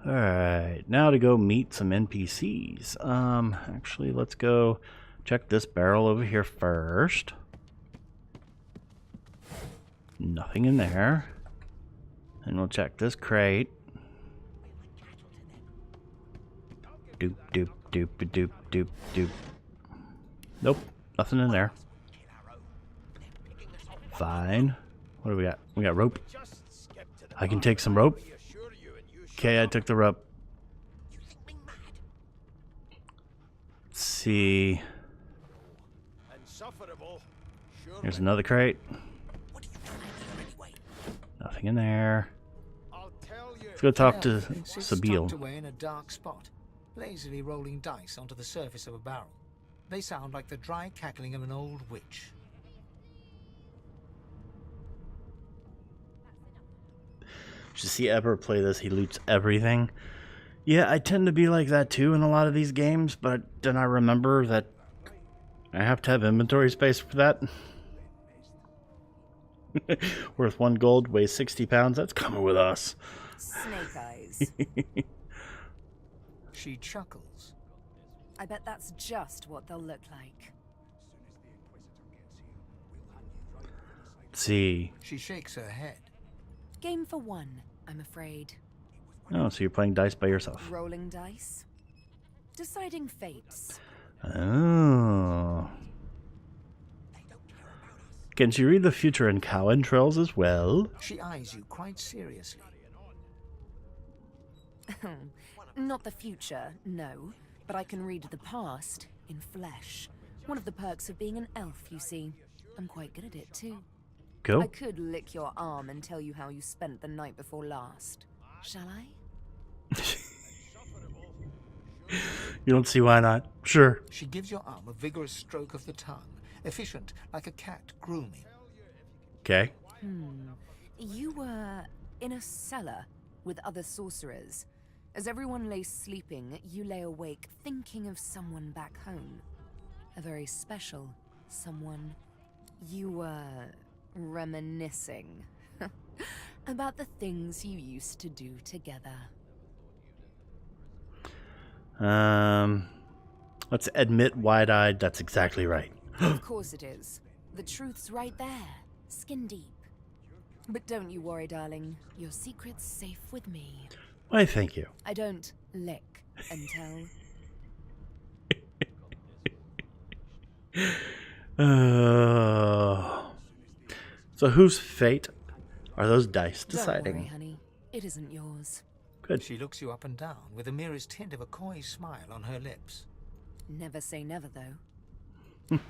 you know. Alright, now to go meet some NPCs. Actually, let's go check this barrel over here first. Nothing in there. And we'll check this crate. Doop, doop, doop, doop, doop, doop. Nope, nothing in there. Fine. What do we got? We got rope. I can take some rope. Okay, I took the rope. Let's see. There's another crate. Nothing in there. Let's go talk to Sabine. Tucked away in a dark spot, lazily rolling dice onto the surface of a barrel. They sound like the dry cackling of an old witch. Did you see Ever play this? He loots everything. Yeah, I tend to be like that too in a lot of these games, but then I remember that I have to have inventory space for that. Worth 1 gold, weighs 60 pounds. That's coming with us. Snake eyes. She chuckles. I bet that's just what they'll look like. Let's see. She shakes her head. Game for one, I'm afraid. Oh, so you're playing dice by yourself. Rolling dice. Deciding fates. Oh. Can she read the future in cow entrails as well? She eyes you quite seriously. Not the future, no. But I can read the past in flesh. One of the perks of being an elf, you see. I'm quite good at it, too. Cool. I could lick your arm and tell you how you spent the night before last. Shall I? You don't see why not. Sure. She gives your arm a vigorous stroke of the tongue, efficient like a cat grooming. Okay. You were in a cellar with other sorcerers. As everyone lay sleeping, you lay awake thinking of someone back home. A very special someone. You were reminiscing about the things you used to do together. Let's admit wide-eyed, that's exactly right. Of course it is. The truth's right there, skin deep. But don't you worry, darling. Your secret's safe with me. Why, thank you. I don't lick and tell. So whose fate are those dice deciding? Don't worry, honey. It isn't yours. Good. She looks you up and down with the merest hint of a coy smile on her lips. Never say never, though.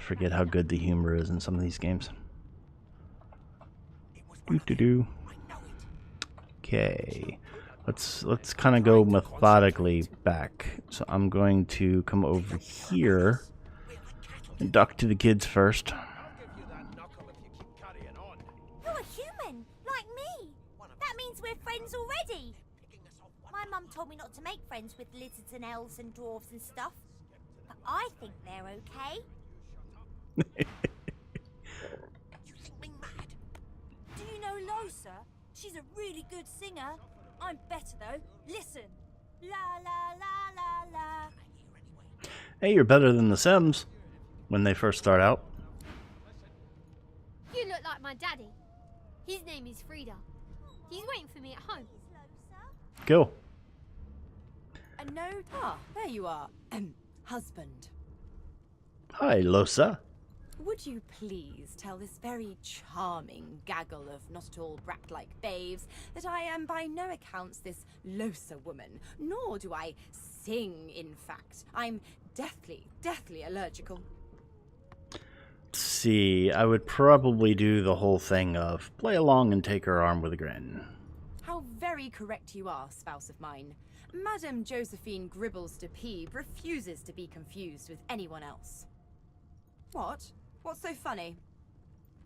Forget how good the humor is in some of these games. Doo-doo-doo. Okay. Let's kind of go methodically back. So I'm going to come over here and duck to the kids first. You're a human, like me. That means we're friends already. My mum told me not to make friends with lizards and elves and dwarves and stuff. But I think they're okay. You think me mad? Do you know Losa? She's a really good singer. I'm better though. Listen. La la la la la. Hey, you're better than the Sims when they first start out. You look like my daddy. His name is Frida. He's waiting for me at home. Go. A note? Ah, there you are. Husband. Hi, Losa. Would you please tell this very charming gaggle of not at all brat-like babes that I am by no accounts this Losa woman, nor do I sing, in fact. I'm deathly allergical. See, I would probably do the whole thing of play along and take her arm with a grin. How very correct you are, spouse of mine. Madame Josephine Gribbles de Peeb refuses to be confused with anyone else. What? What's so funny?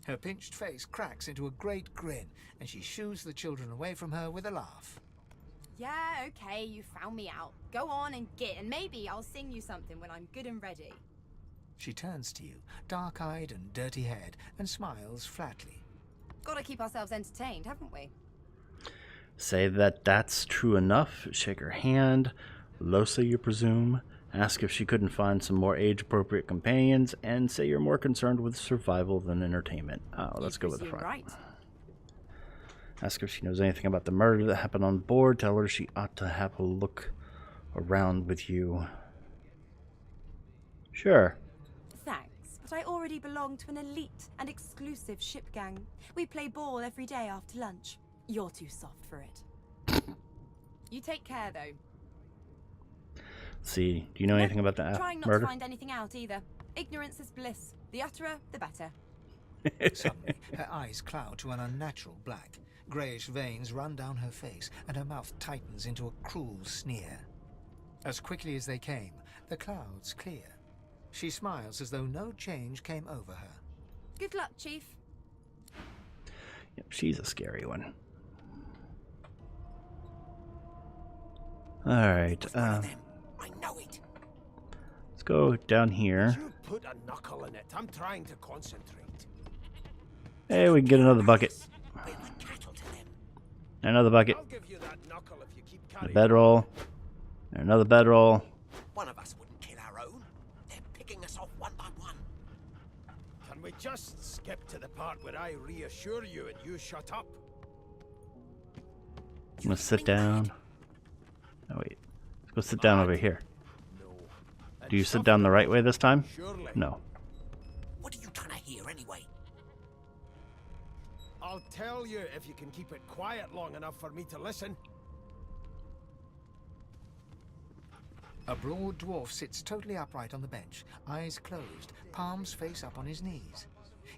Her pinched face cracks into a great grin, and she shoos the children away from her with a laugh. Yeah, okay, you found me out. Go on and git, and maybe I'll sing you something when I'm good and ready. She turns to you, dark-eyed and dirty-haired, and smiles flatly. Gotta keep ourselves entertained, haven't we? Say that that's true enough, shake her hand, Losa you presume, ask if she couldn't find some more age-appropriate companions, and say you're more concerned with survival than entertainment. Oh, let's go with the front. Right. Ask if she knows anything about the murder that happened on board. Tell her she ought to have a look around with you. Sure. Thanks, but I already belong to an elite and exclusive ship gang. We play ball every day after lunch. You're too soft for it. You take care, though. Let's see, do you know anything about the Trying not murder? to find anything out either. Ignorance is bliss. The utterer, the better. Suddenly, her eyes cloud to an unnatural black. Greyish veins run down her face, and her mouth tightens into a cruel sneer. As quickly as they came, the clouds clear. She smiles as though no change came over her. Good luck, Chief. Yep, she's a scary one. Alright, I know it. let's go down here. You put a knuckle in it. I'm trying to concentrate. Hey, we can get another bucket. We're like cattle to them. Another bucket. I'll give you that knuckle if you keep A carrying. bedroll. Another bedroll. One of us wouldn't kill our own. They're picking us off one by one. Can we just skip to the part where I reassure you and you shut up? I'm gonna sit down. Oh wait, let's go sit down over here. No. Do you sit down the right way this time? Surely. No. What are you trying to hear anyway? I'll tell you if you can keep it quiet long enough for me to listen. A broad dwarf sits totally upright on the bench, eyes closed, palms face up on his knees.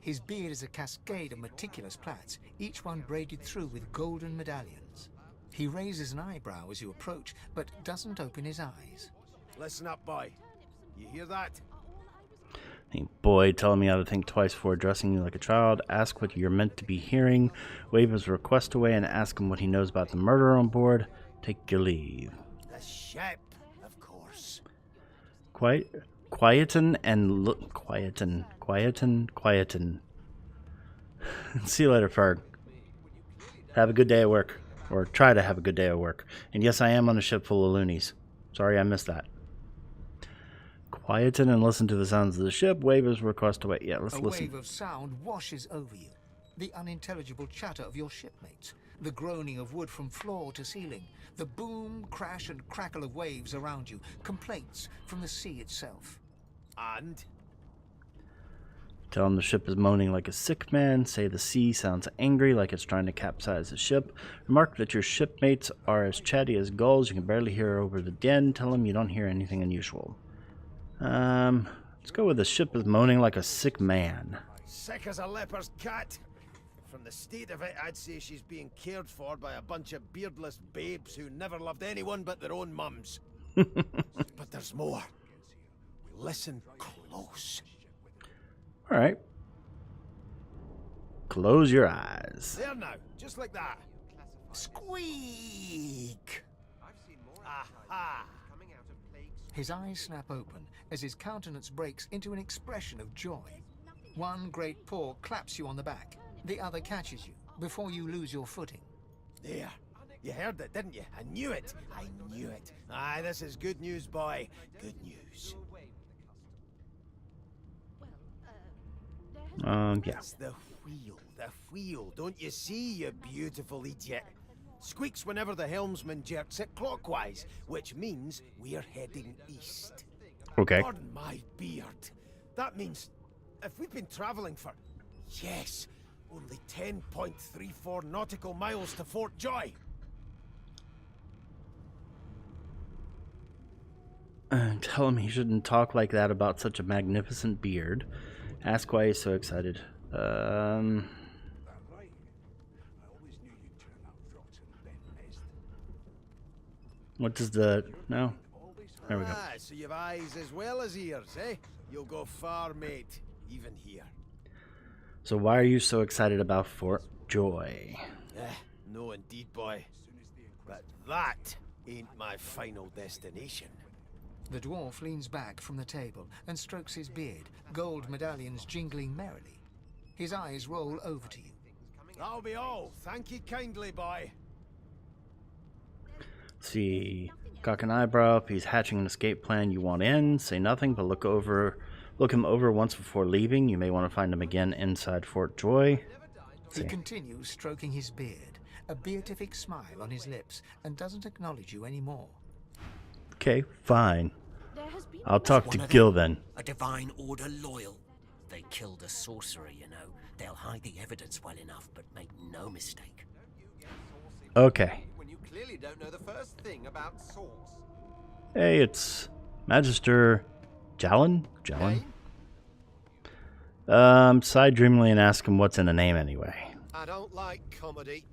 His beard is a cascade of meticulous plaits, each one braided through with golden medallions. He raises an eyebrow as you approach, but doesn't open his eyes. Listen up, boy. You hear that? Hey, boy, telling me how to think twice before addressing you like a child. Ask what you're meant to be hearing. Wave his request away and ask him what he knows about the murder on board. Take your leave. The ship, of course. Quieten. See you later, Ferg. Have a good day at work. Or try to have a good day at work. And yes, I am on a ship full of loonies. Sorry I missed that. Quieten and listen to the sounds of the ship. Wave his request away. Yeah, let's listen. A wave of sound washes over you. The unintelligible chatter of your shipmates. The groaning of wood from floor to ceiling. The boom, crash, and crackle of waves around you. Complaints from the sea itself. And? Tell him the ship is moaning like a sick man. Say the sea sounds angry, like it's trying to capsize the ship. Remark that your shipmates are as chatty as gulls. You can barely hear over the din. Tell him you don't hear anything unusual. Let's go with the ship is moaning like a sick man. Sick as a leper's cat. From the state of it, I'd say she's being cared for by a bunch of beardless babes who never loved anyone but their own mums. But there's more. Listen close. All right. Close your eyes. There now, just like that. Squeak! Aha! His eyes snap open as his countenance breaks into an expression of joy. One great paw claps you on the back. The other catches you before you lose your footing. There. You heard it, didn't you? I knew it. I knew it. Aye, this is good news, boy. Good news. Yeah. It's the wheel. Don't you see, you beautiful idiot? Squeaks whenever the helmsman jerks it clockwise, which means we're heading east. Okay. Pardon my beard. That means if we've been traveling for, yes, only 10.34 nautical miles to Fort Joy. Tell him he shouldn't talk like that about such a magnificent beard. Ask why he's so excited. What does the... No. There we go. Ah, so you've eyes as well as ears, eh? You'll go far, mate. Even here. So why are you so excited about Fort Joy? No indeed, boy. But that ain't my final destination. The dwarf leans back from the table and strokes his beard, gold medallions jingling merrily. His eyes roll over to you. That'll be all. Thank you kindly, boy. See, cock an eyebrow. If he's hatching an escape plan you want in, say nothing, but look him over once before leaving. You may want to find him again inside Fort Joy. He continues stroking his beard, a beatific smile on his lips, and doesn't acknowledge you anymore. Okay, fine. I'll talk to Gil then. A divine order loyal. They killed a sorcerer, you know. They'll hide the evidence well enough, but make no mistake. Okay. When you clearly don't know the first thing about swords. Hey, it's Magister Jalen? Sigh dreamily and ask him what's in a name anyway. I don't like comedy.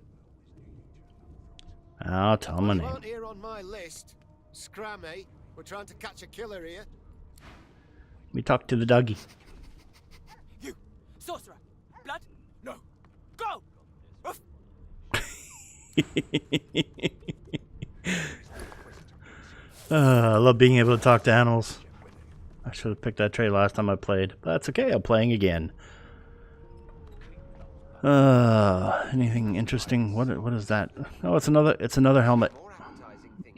I'll tell him a name. Here on my list. Scrammy. We're trying to catch a killer here. We talk to the doggy. You! Sorcerer! Blood? No! Go! I love being able to talk to animals. I should have picked that trait last time I played, but that's okay. I'm playing again. Anything interesting? What is that? Oh, it's another helmet.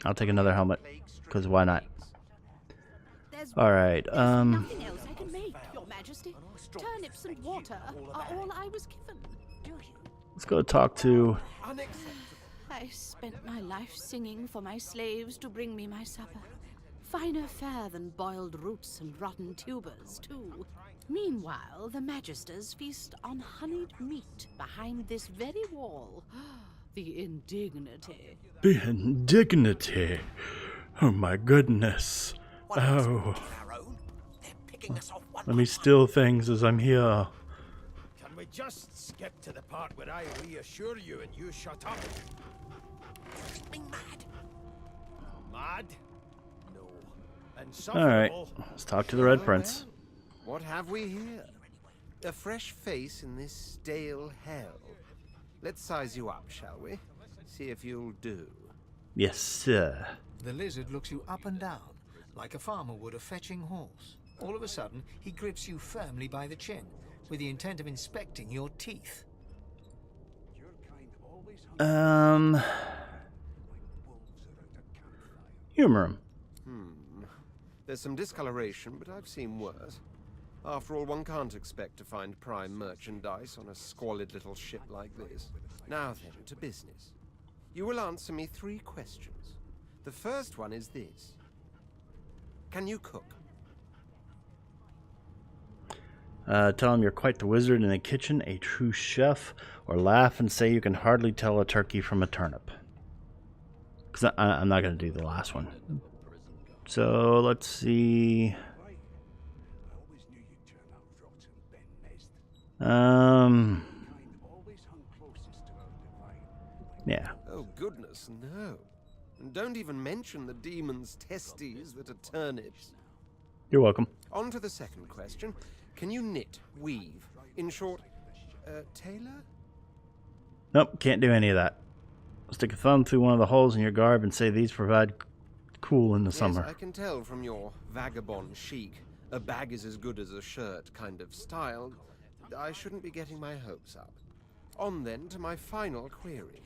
I'll take another helmet, because why not? All right. Nothing else I can make, Your Majesty. Turnips and water are all I was given. Let's go talk to... I spent my life singing for my slaves to bring me my supper. Finer fare than boiled roots and rotten tubers, too. Meanwhile, the Magisters feast on honeyed meat behind this very wall. The indignity. The indignity. Oh my goodness. Oh. Let me steal things as I'm here. Can we just skip to the part where I reassure you and you shut up? Being mad. Mad? No. Alright, Insufferable? let's talk to the Red Prince. What have we here? A fresh face in this stale hell. Let's size you up, shall we? See if you'll do. Yes, sir. The lizard looks you up and down, like a farmer would a fetching horse. All of a sudden, he grips you firmly by the chin, with the intent of inspecting your teeth. Humor him. There's some discoloration, but I've seen worse. After all, one can't expect to find prime merchandise on a squalid little ship like this. Now then, to business. You will answer me 3 questions. The first one is this. Can you cook? Tell him you're quite the wizard in the kitchen, a true chef, or laugh and say you can hardly tell a turkey from a turnip. Because I'm not going to do the last one. So, let's see. Yeah. Oh, goodness, no. And don't even mention the demon's testes that are turnips. You're welcome. On to the second question. Can you knit, weave? In short, tailor? Nope, can't do any of that. Stick a thumb through one of the holes in your garb and say these provide cool in the summer. Yes, I can tell from your vagabond chic, a bag is as good as a shirt kind of style. I shouldn't be getting my hopes up. On then to my final query.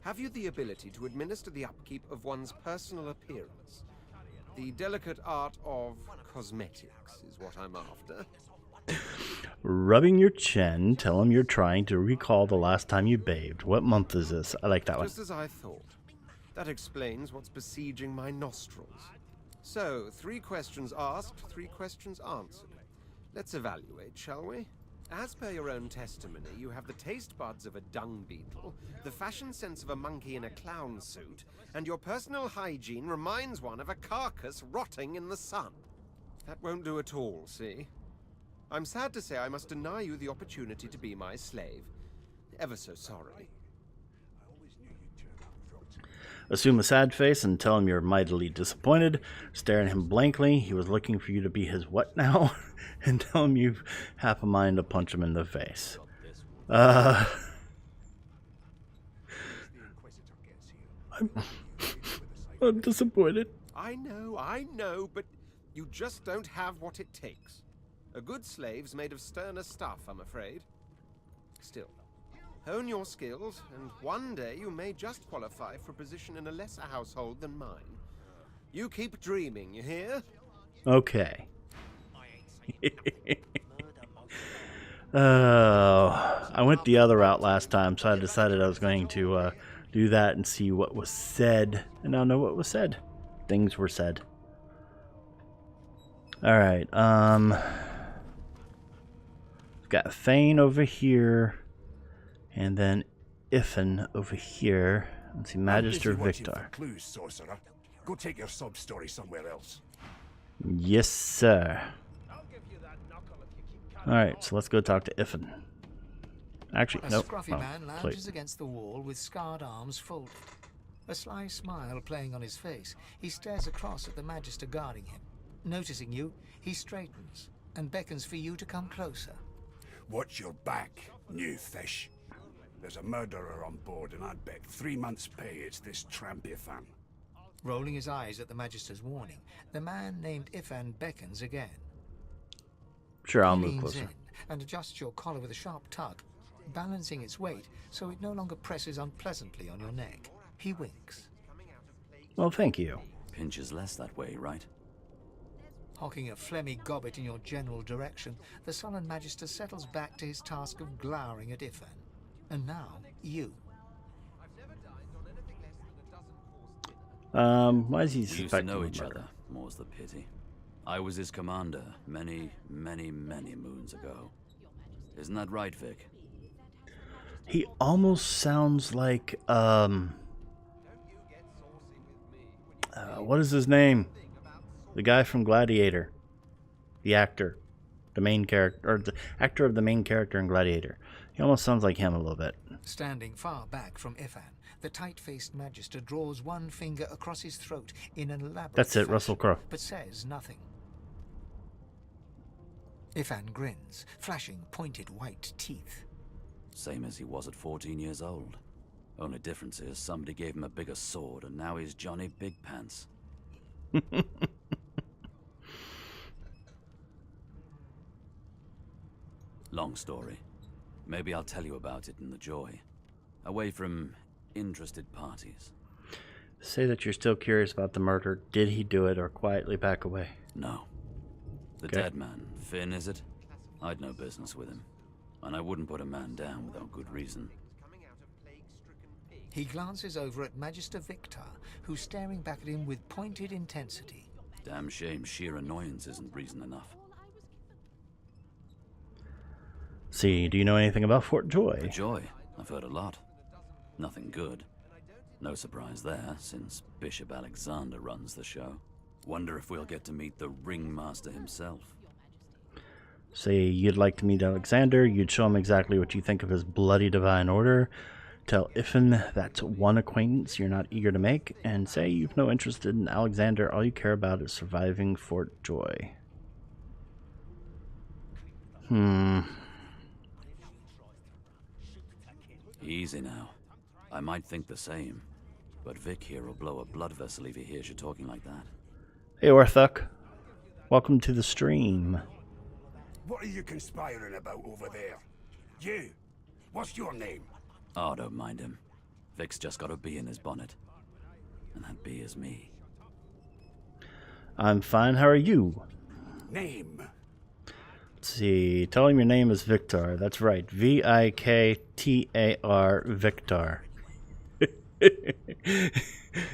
Have you the ability to administer the upkeep of one's personal appearance? The delicate art of cosmetics is what I'm after. Rubbing your chin, tell him you're trying to recall the last time you bathed. What month is this? I like that one. Just as I thought. That explains what's besieging my nostrils. So, 3 questions asked, 3 questions answered. Let's evaluate, shall we? As per your own testimony, you have the taste buds of a dung beetle, the fashion sense of a monkey in a clown suit, and your personal hygiene reminds one of a carcass rotting in the sun. That won't do at all, see? I'm sad to say I must deny you the opportunity to be my slave. Ever so sorry. Assume a sad face and tell him you're mightily disappointed. Stare at him blankly. He was looking for you to be his what now? And tell him you've half a mind to punch him in the face. I'm disappointed. I know, but you just don't have what it takes. A good slave's made of sterner stuff, I'm afraid. Still, hone your skills, and one day you may just qualify for a position in a lesser household than mine. You keep dreaming, you hear? Okay. I went the other route last time, so I decided I was going to do that and see what was said. And I know what was said. Things were said. Alright, got Thane over here, and then Iffen over here. Let's see, Magister Victor. Clues, sorcerer. Go take your sub story somewhere else. Yes, sir. Alright, so let's go talk to Iffen. Actually, nope. A scruffy man lounges against the wall with scarred arms folded. A sly smile playing on his face, he stares across at the Magister guarding him. Noticing you, he straightens and beckons for you to come closer. Watch your back, new fish. There's a murderer on board, and I'd bet 3 months' pay it's this trampy fan. Rolling his eyes at the Magister's warning, the man named Iffen beckons again. Sure, I'll He move leans closer. in and adjusts your collar with a sharp tug, balancing its weight so it no longer presses unpleasantly on your neck. He winks. Well, thank you. Pinches less that way, right? Hocking a phlegmy gobbet in your general direction, the sullen Magister settles back to his task of glowering at Iffen. And now, you. Why is he We used to suspecting know each murder? other, more's the pity. I was his commander many, many, many moons ago. Isn't that right, Vic? He almost sounds like, What is his name? The guy from Gladiator. The actor. The main character, or the actor of the main character in Gladiator. He almost sounds like him a little bit. Standing far back from Ifan, the tight-faced Magister draws one finger across his throat in an elaborate That's it, fashion, Russell Crowe. but says nothing. Ifan grins, flashing pointed white teeth. Same as he was at 14 years old. Only difference is somebody gave him a bigger sword and now he's Johnny Big Pants. Long story. Maybe I'll tell you about it in the Joy. Away from interested parties. Say that you're still curious about the murder. Did he do it or quietly back away? No. The Okay. dead man, Finn, is it? I'd no business with him. And I wouldn't put a man down without good reason. He glances over at Magister Victor, who's staring back at him with pointed intensity. Damn shame sheer annoyance isn't reason enough. See, do you know anything about Fort Joy? The Joy? I've heard a lot. Nothing good. No surprise there, since Bishop Alexander runs the show. Wonder if we'll get to meet the ringmaster himself. Say you'd like to meet Alexander, you'd show him exactly what you think of his bloody divine order. Tell Ifan that's one acquaintance you're not eager to make, and say you've no interest in Alexander, all you care about is surviving Fort Joy. Easy now. I might think the same, but Vic here will blow a blood vessel if he hears you talking like that. Hey Orthuk, welcome to the stream. What are you conspiring about over there? You! What's your name? Oh, don't mind him. Vic's just got a bee in his bonnet. And that bee is me. I'm fine, how are you? Name? Let's see, tell him your name is Victor. That's right, V-I-K-T-A-R, Victor.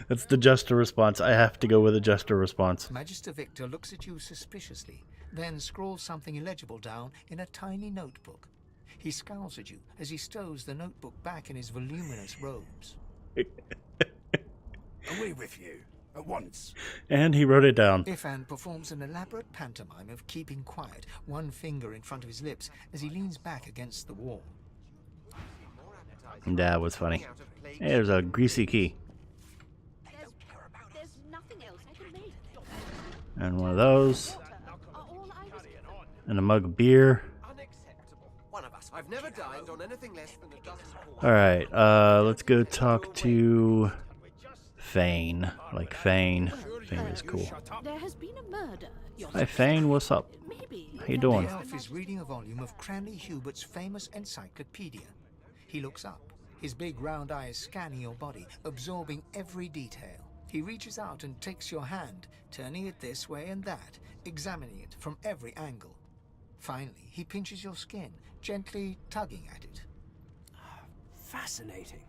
That's the Jester response. I have to go with a Jester response. Magister Victor looks at you suspiciously, then scrawls something illegible down in a tiny notebook. He scowls at you as he stows the notebook back in his voluminous robes. Away with you, at once. And he wrote it down. Ifan performs an elaborate pantomime of keeping quiet, one finger in front of his lips as he leans back against the wall. That was funny. Hey, there's a greasy key. There's nothing else I can make. And one of those. And a mug of beer. One of us. I've never dined on anything less than a dozen. Alright, let's go talk to Fane. Like Fane. Fane is cool. There has been a murder. Hi Fane, what's up? How you doing? The elf is reading a volume of Cranley Hubert's famous encyclopedia. He looks up, his big round eyes scanning your body, absorbing every detail. He reaches out and takes your hand, turning it this way and that, examining it from every angle. Finally, he pinches your skin, gently tugging at it. Fascinating.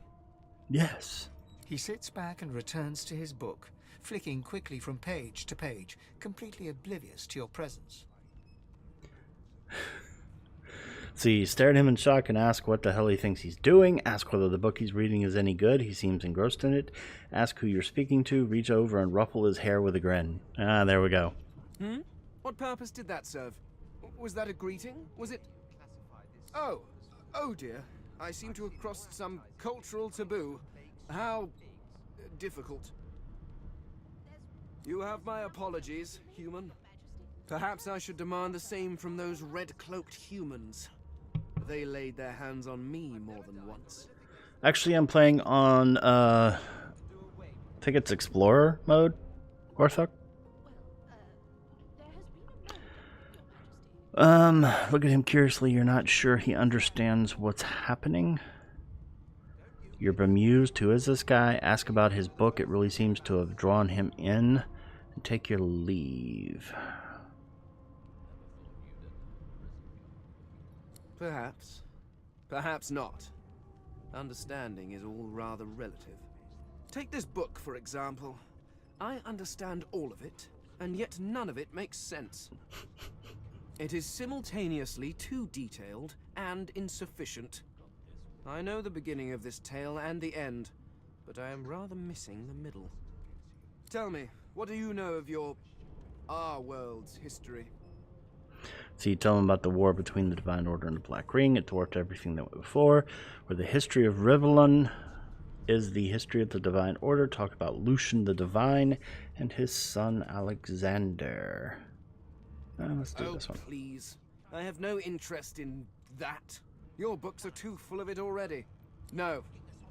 Yes. He sits back and returns to his book, flicking quickly from page to page, completely oblivious to your presence. See, stare at him in shock and ask what the hell he thinks he's doing. Ask whether the book he's reading is any good. He seems engrossed in it. Ask who you're speaking to. Reach over and ruffle his hair with a grin. Ah, there we go. What purpose did that serve? Was that a greeting? Was it... Oh dear. I seem to have crossed some cultural taboo. How... difficult. You have my apologies, human. Perhaps I should demand the same from those red-cloaked humans. They laid their hands on me more than once. Actually, I'm playing on, I think it's Explorer mode, Orthuk. Look at him curiously. You're not sure he understands what's happening. You're bemused. Who is this guy? Ask about his book. It really seems to have drawn him in. And take your leave. Perhaps. Perhaps not. Understanding is all rather relative. Take this book, for example. I understand all of it, and yet none of it makes sense. It is simultaneously too detailed and insufficient. I know the beginning of this tale and the end, but I am rather missing the middle. Tell me, what do you know of our world's history? So you tell them about the war between the Divine Order and the Black Ring. It dwarfed everything that went before. Where the history of Rivellon is the history of the Divine Order. Talk about Lucian the Divine and his son Alexander. Let's do this one. Please. I have no interest in that. Your books are too full of it already. No.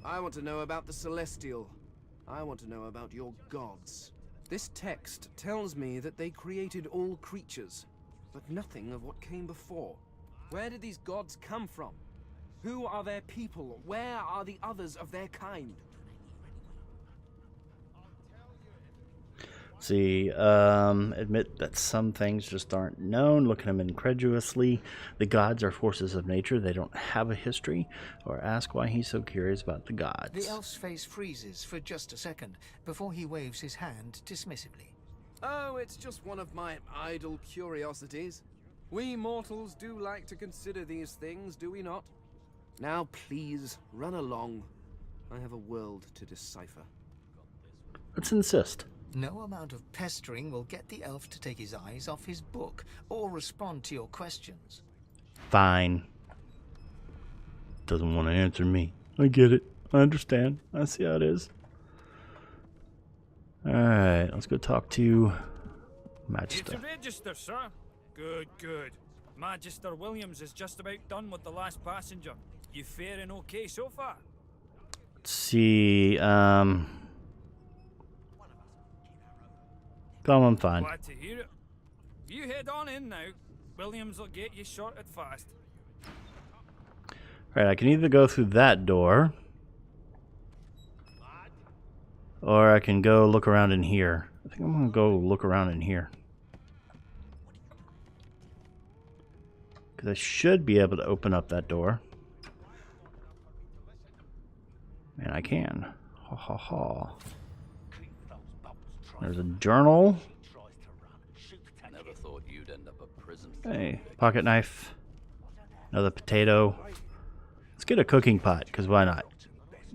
I want to know about the Celestial. I want to know about your gods. This text tells me that they created all creatures, but nothing of what came before. Where did these gods come from? Who are their people? Where are the others of their kind? See, admit that some things just aren't known. Look at them incredulously. The gods are forces of nature. They don't have a history. Or ask why he's so curious about the gods. The elf's face freezes for just a second before he waves his hand dismissively. Oh, it's just one of my idle curiosities. We mortals do like to consider these things, do we not? Now, please, run along. I have a world to decipher. Let's insist. No amount of pestering will get the elf to take his eyes off his book or respond to your questions. Fine. Doesn't want to answer me. I get it. I understand. I see how it is. Alright, let's go talk to Magister. Here to register, sir. Good, good. Magister Williams is just about done with the last passenger. You faring okay so far? Let's see, I'm fine. Glad to hear it. You head on in now. Williams will get you sorted fast. Alright, I can either go through that door, or I can go look around in here. I think I'm gonna go look around in here. Because I should be able to open up that door. And I can. Ha ha ha. There's a journal. Never thought you'd end up a prison. Hey, pocket knife. Another potato. Let's get a cooking pot, because why not?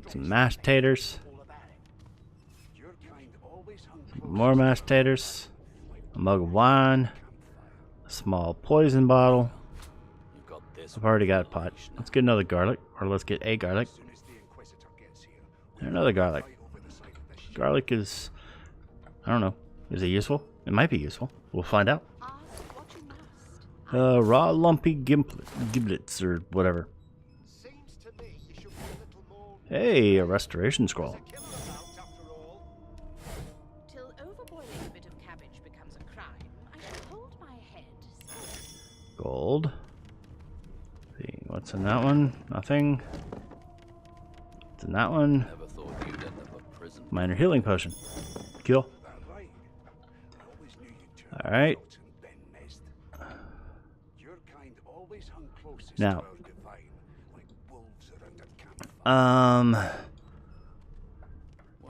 Some mashed taters. Some more mashed taters. A mug of wine. A small poison bottle. I've already got a pot. Let's get another garlic, or let's get a garlic. And another garlic. Garlic is, I don't know. Is it useful? It might be useful. We'll find out. Raw lumpy giblets or whatever. Hey, a restoration scroll. Till overboiling a bit of cabbage becomes a crime, I shall hold my head. Gold. Let's see, what's in that one? Nothing. What's in that one? Minor healing potion. Kill. Alright. Now. I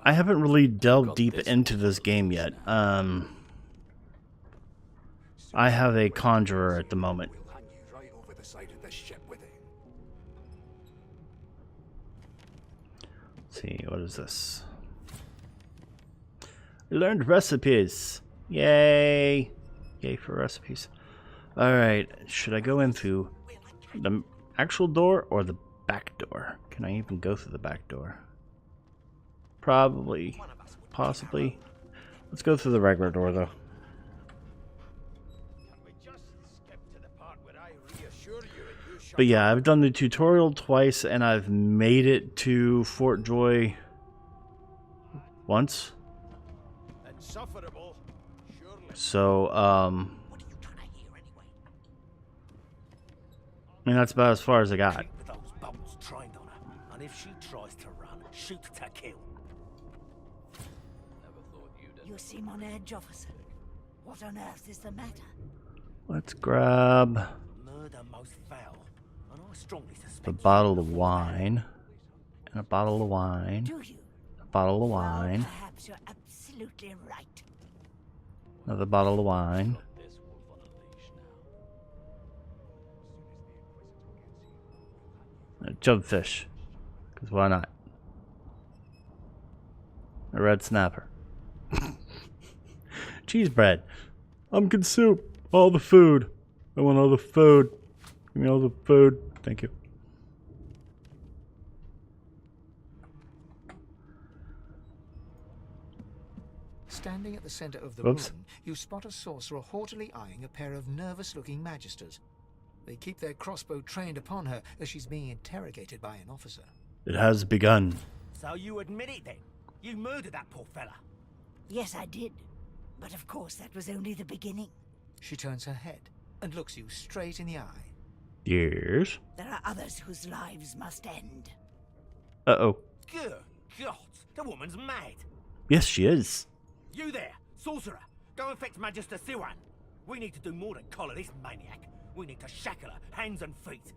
haven't really delved deep into this game yet. I have a conjurer at the moment. Let's see, what is this? Learned recipes. Yay. Yay for recipes. Alright, should I go in through the actual door or the back door? Can I even go through the back door? Probably. Possibly. Let's go through the regular door though. But yeah, I've done the tutorial twice and I've made it to Fort Joy once. So, I mean, that's about as far as I got. And if she tries to run, shoot to kill. You seem on edge, officer. What on earth is the matter? Let's grab Murder most foul, and I strongly suspect a bottle of wine. And a bottle of wine. Do you? A bottle of wine. Perhaps you're absolutely right. Another bottle of wine. A jumpfish. Because why not? A red snapper. cheese bread. Pumpkin soup. All the food. I want all the food. Give me all the food. Thank you. Standing at the center of the Whoops. room, you spot a sorcerer haughtily eyeing a pair of nervous-looking magisters. They keep their crossbow trained upon her as she's being interrogated by an officer. It has begun. So you admit it then? You murdered that poor fella? Yes, I did. But of course, that was only the beginning. She turns her head and looks you straight in the eye. Yes. There are others whose lives must end. Uh-oh. Good God, the woman's mad. Yes, she is. You there, sorcerer. Go and fetch Magister Siwan. We need to do more than collar this maniac. We need to shackle her, hands and feet.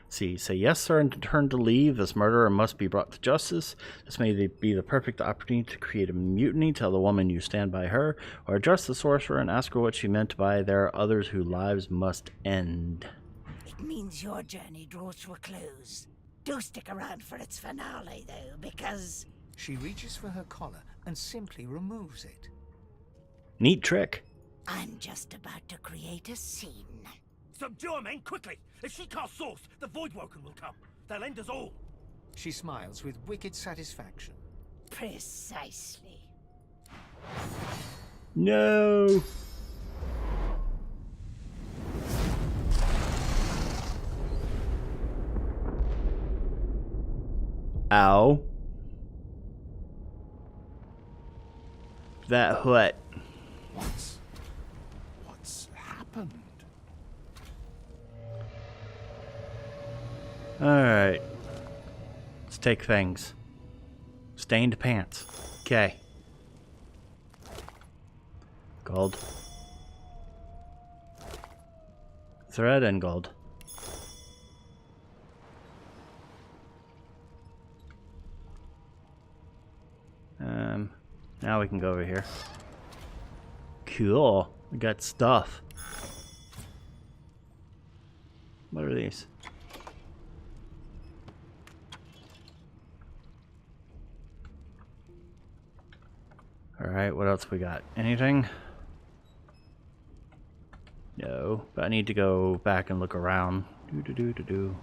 See, say yes, sir, and turn to leave. This murderer must be brought to justice. This may be the perfect opportunity to create a mutiny. Tell the woman you stand by her, or address the sorcerer and ask her what she meant by there are others whose lives must end. It means your journey draws to a close. Do stick around for its finale, though, because... She reaches for her collar and simply removes it. Neat trick. I'm just about to create a scene. Subdue her, men, quickly! If she casts source, the Voidwoken will come. They'll end us all. She smiles with wicked satisfaction. Precisely. No. Ow. That what? What's happened? Alright. Let's take things. Stained pants. Okay. Gold. Thread and gold. Now we can go over here. Cool. We got stuff. What are these? Alright, what else we got? Anything? No, but I need to go back and look around. Do.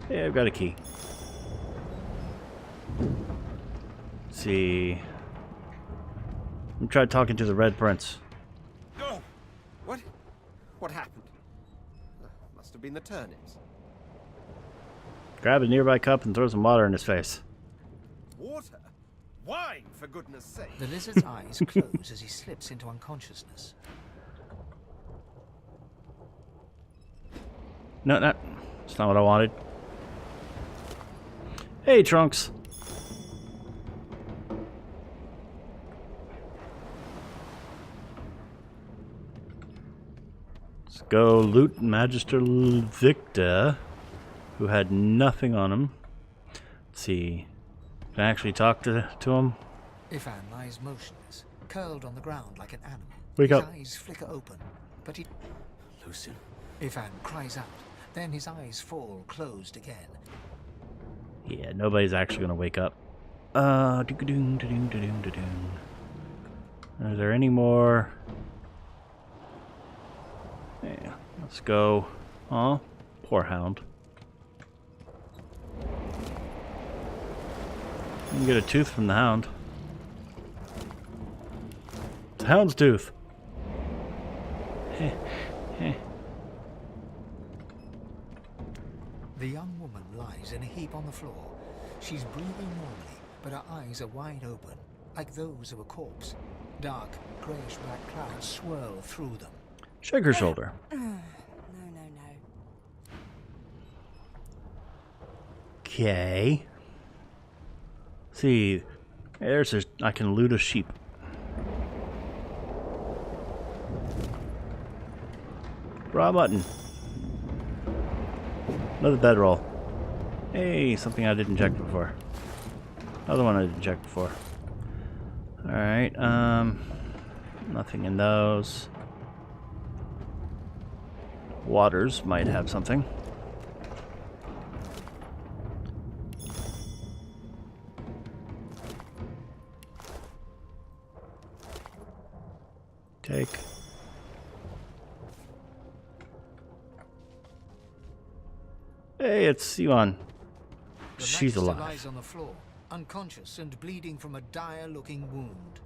Hey, I've got a key. Let's see. I'm trying talking to the Red Prince. Oh! What? What happened? Must have been the turnips. Grab a nearby cup and throw some water in his face. Water? Wine, for goodness sake! The lizard's eyes close as he slips into unconsciousness. No, that's not what I wanted. Hey, Trunks. Let's go loot Magister Victor, who had nothing on him. Let's see. Can I actually talk to him? Ifan lies motionless, curled on the ground like an animal. Wake up. His eyes flicker open, but he... Lucian? Ifan cries out. Then his eyes fall closed again. Yeah, nobody's actually gonna wake up. Are there any more? Yeah, let's go. Oh, poor hound. You can get a tooth from the hound. It's a hound's tooth. The young woman lies in a heap on the floor. She's breathing normally, but her eyes are wide open, like those of a corpse. Dark, grayish-black clouds swirl through them. Shake her shoulder. No. Okay. See, there's a. I can loot a sheep. Raw mutton. Another bedroll. Hey, something I didn't check before. Another one I didn't check before. Alright, nothing in those. Waters might have something. Take. Hey, it's Siwan. The She's Magister alive. lies on the floor, unconscious and bleeding from a dire-looking wound.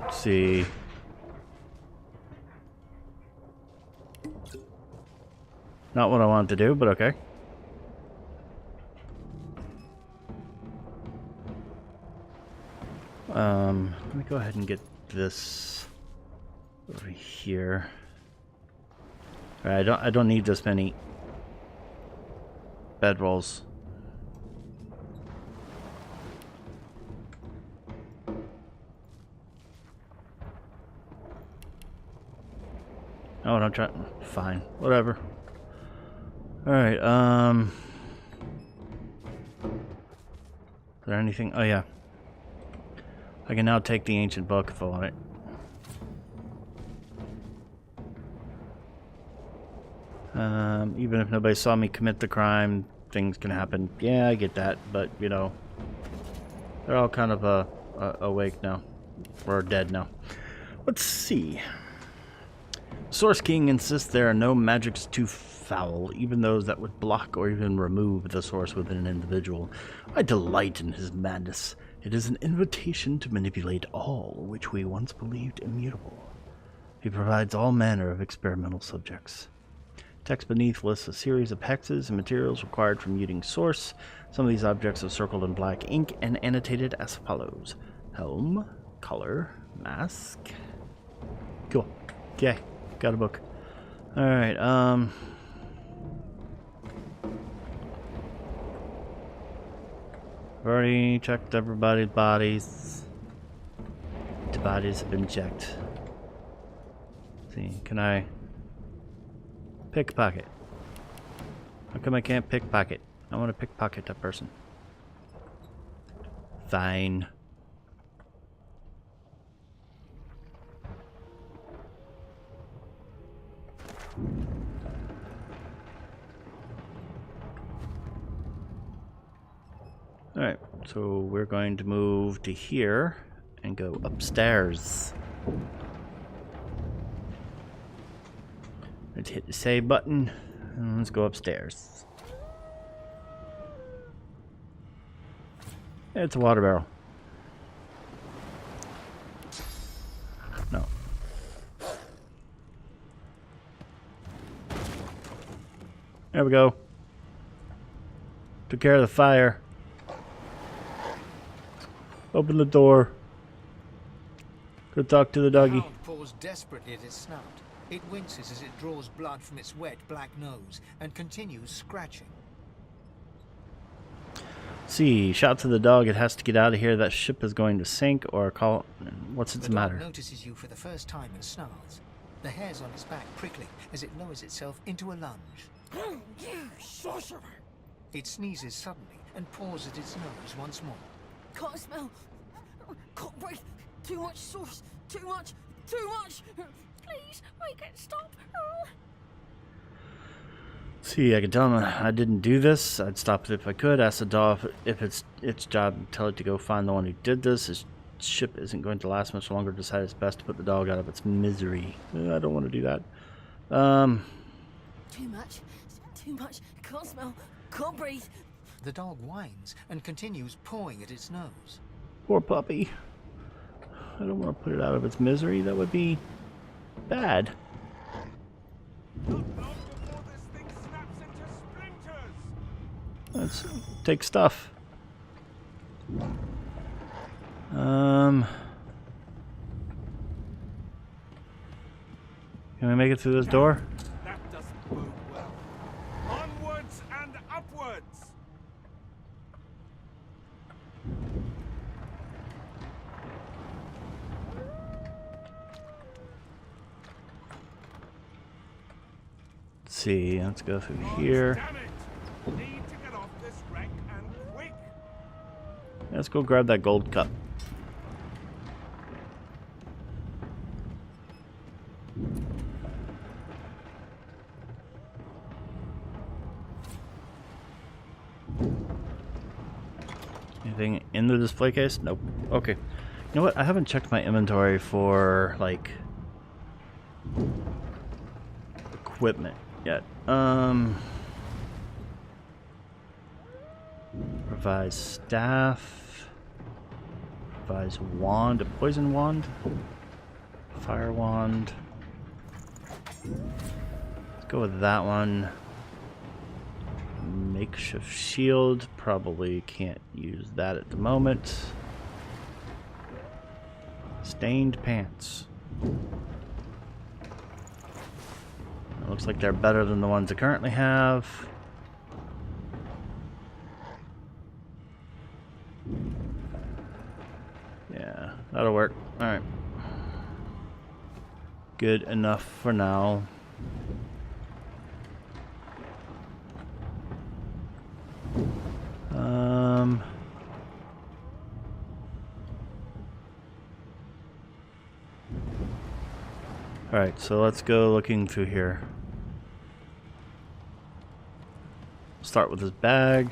Let's see. Not what I wanted to do, but okay. Let me go ahead and get this over here. Alright, I don't need this many bedrolls. Oh, don't try. Fine, whatever. Alright, is there anything? Oh, yeah. I can now take the ancient book if I want it. Even if nobody saw me commit the crime, things can happen. Yeah, I get that, but, you know, they're all kind of awake now. Or dead now. Let's see. Source King insists there are no magics too foul, even those that would block or even remove the source within an individual. I delight in his madness. It is an invitation to manipulate all which we once believed immutable. He provides all manner of experimental subjects. Text beneath lists a series of hexes and materials required from muting source. Some of these objects are circled in black ink and annotated as follows. Helm, color, mask. Cool. Okay. Got a book. Alright, I've already checked everybody's bodies. The bodies have been checked. Let's see, can I pickpocket? How come I can't pickpocket? I want to pickpocket that person. Fine. Alright, so we're going to move to here and go upstairs. Let's hit the save button and let's go upstairs. It's a water barrel. No. There we go. Took care of the fire. Open the door. Go talk to the doggy. The hound paws desperately at its snout. It winces as it draws blood from its wet black nose and continues scratching. See, shout to the dog. It has to get out of here. That ship is going to sink, or call. What's its matter? The dog notices you for the first time and snarls. The hairs on its back prickling as it lowers itself into a lunge. You sorcerer! It sneezes suddenly and paws at its nose once more. Can't smell. Can't breathe. Too much sauce. Too much. Too much. Please, make it stop. See, I can tell him I didn't do this. I'd stop it if I could. Ask the dog if it's its job and tell it to go find the one who did this. His ship isn't going to last much longer. Decide it's best to put the dog out of its misery. I don't want to do that. Too much. Too much. Can't smell. Can't breathe. The dog whines and continues pawing at its nose. Poor puppy. I don't want to put it out of its misery. That would be bad. Let's take stuff. Can we make it through this door? That doesn't bode well. Onwards and upwards! Let's see, let's go through here. Damn it! Need to get off this wreck and quick! Let's go grab that gold cup. Anything in the display case? Nope. Okay. You know what? I haven't checked my inventory for, like, equipment yet. Revised staff. Revised wand. A poison wand. Fire wand. Let's go with that one. Makeshift shield. Probably can't use that at the moment. Stained pants. It looks like they're better than the ones I currently have. Yeah, that'll work. Alright. Good enough for now. Alright, so let's go looking through here. Start with this bag.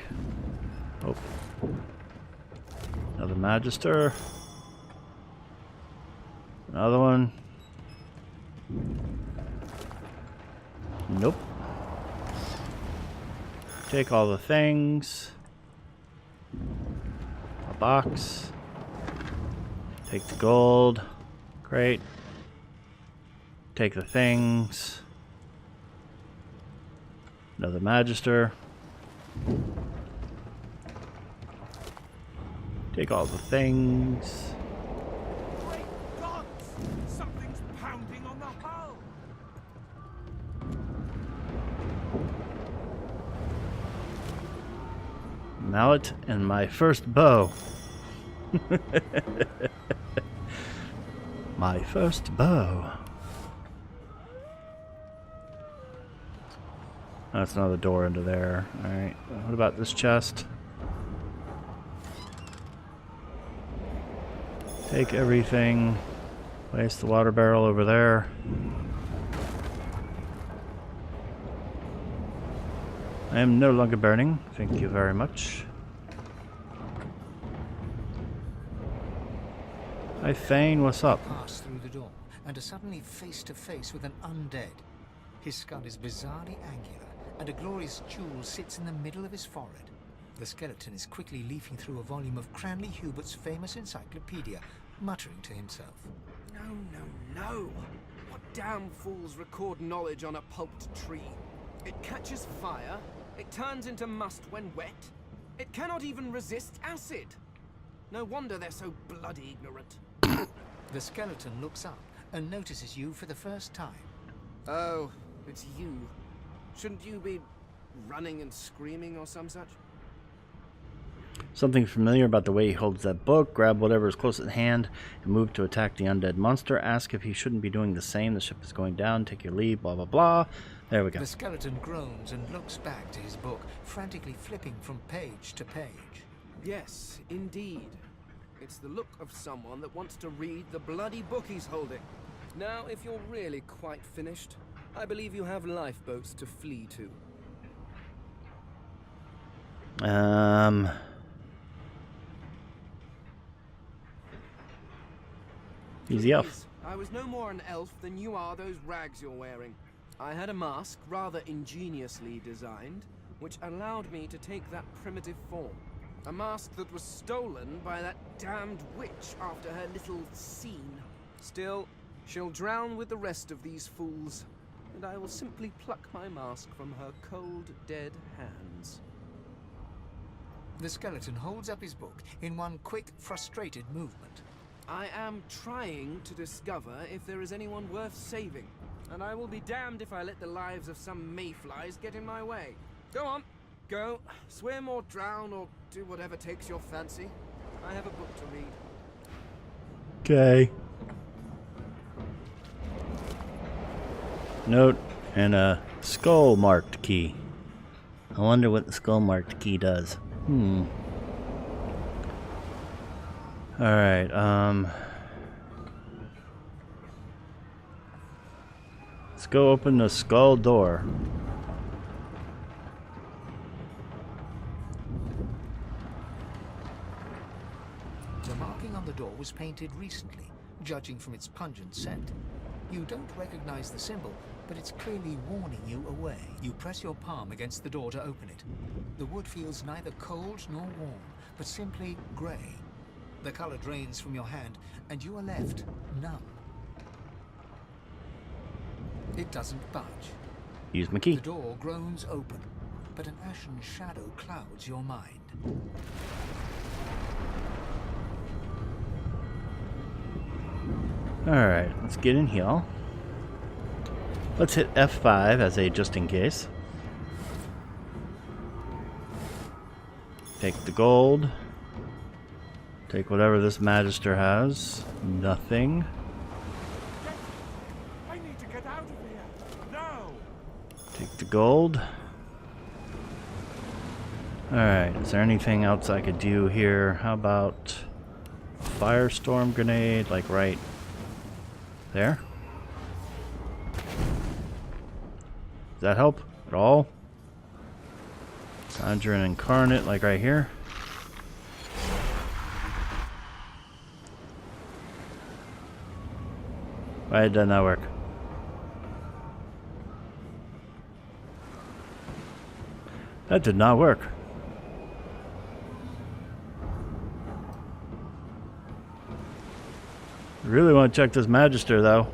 Oh. Another Magister. Another one. Nope. Take all the things. A box. Take the gold. Great. Take the things. Another Magister. Take all the things. Great gods! Something's pounding on the hull! Mallet and my first bow. My first bow. That's another door into there. Alright, what about this chest? Take everything. Place the water barrel over there. I am no longer burning. Thank you very much. Hi Thane, what's up? Pass through the door and are suddenly face to face with an undead. His skull is bizarrely angular, and a glorious jewel sits in the middle of his forehead. The skeleton is quickly leafing through a volume of Cranley Hubert's famous encyclopedia, muttering to himself. No, no, no! What damn fools record knowledge on a pulped tree? It catches fire, it turns into must when wet, it cannot even resist acid. No wonder they're so bloody ignorant. The skeleton looks up and notices you for the first time. Oh, it's you. Shouldn't you be running and screaming or some such? Something familiar about the way he holds that book. Grab whatever is close at hand and move to attack the undead monster. Ask if he shouldn't be doing the same. The ship is going down. Take your leave. Blah, blah, blah. There we go. The skeleton groans and looks back to his book, frantically flipping from page to page. Yes, indeed. It's the look of someone that wants to read the bloody book he's holding. Now, if you're really quite finished, I believe you have lifeboats to flee to. Easy elf. I was no more an elf than you are those rags you're wearing. I had a mask, rather ingeniously designed, which allowed me to take that primitive form. A mask that was stolen by that damned witch after her little scene. Still, she'll drown with the rest of these fools, and I will simply pluck my mask from her cold, dead hands. The skeleton holds up his book in one quick, frustrated movement. I am trying to discover if there is anyone worth saving, and I will be damned if I let the lives of some mayflies get in my way. Go on, go, swim or drown or do whatever takes your fancy. I have a book to read. Okay. Note and a skull marked key. I wonder what the skull marked key does. Alright, let's go open the skull door. door was painted recently, judging from its pungent scent. You don't recognize the symbol, but it's clearly warning you away. You press your palm against the door to open it. The wood feels neither cold nor warm, but simply grey. The color drains from your hand, and you are left numb. It doesn't budge. Use my key. The door groans open, but an ashen shadow clouds your mind. Alright, let's get in here. Let's hit F5 as a just in case. Take the gold. Take whatever this Magister has. Nothing. I need to get out of here. Now. Take the gold. Alright, is there anything else I could do here? How about firestorm grenade, like right there? Does that help at all? Conjure an incarnate, like right here. Why did that not work? That did not work. I really want to check this Magister, though.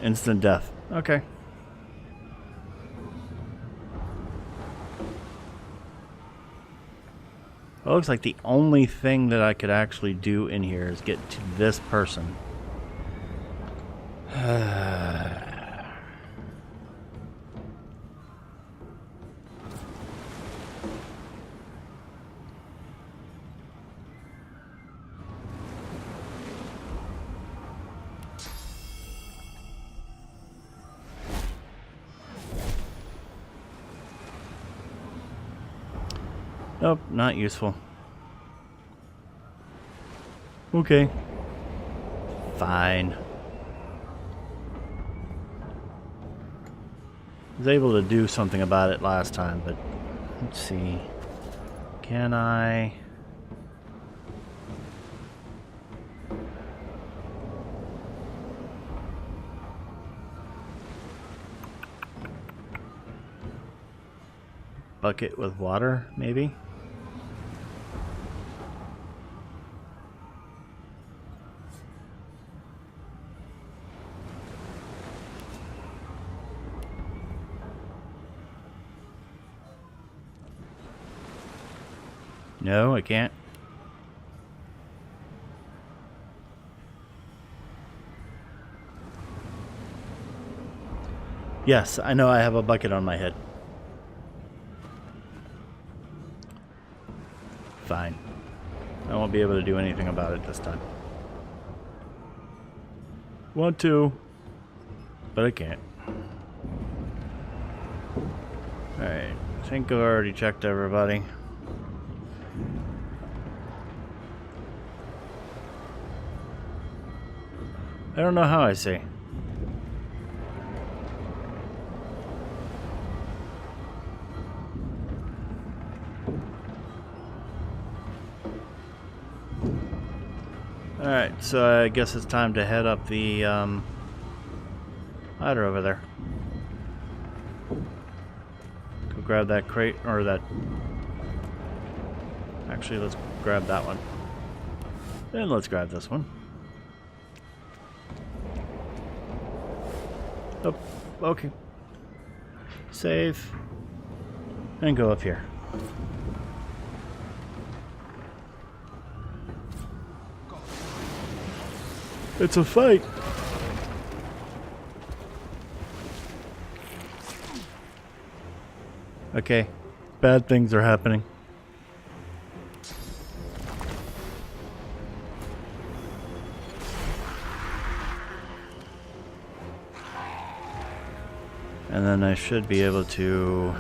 Instant death. Okay. Well, it looks like the only thing that I could actually do in here is get to this person. Nope, not useful. Okay. Fine. I was able to do something about it last time, but let's see. Can I... bucket with water, maybe? No, I can't. Yes, I know I have a bucket on my head. Fine. I won't be able to do anything about it this time. Want to, but I can't. Alright, I think I've already checked everybody. I don't know how I see. Alright, so I guess it's time to head up the ladder over there. Go grab that crate, or that... Actually, let's grab that one. Then let's grab this one. Oh, okay. Save. And go up here. It's a fight. Okay. Bad things are happening. And then I should be able to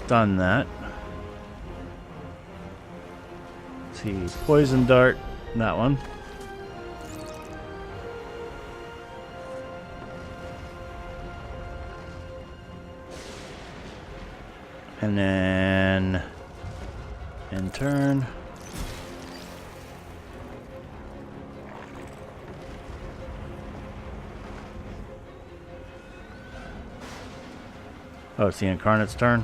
Done that. Let's see, poison dart, that one. And then in turn. Oh, it's the Incarnate's turn.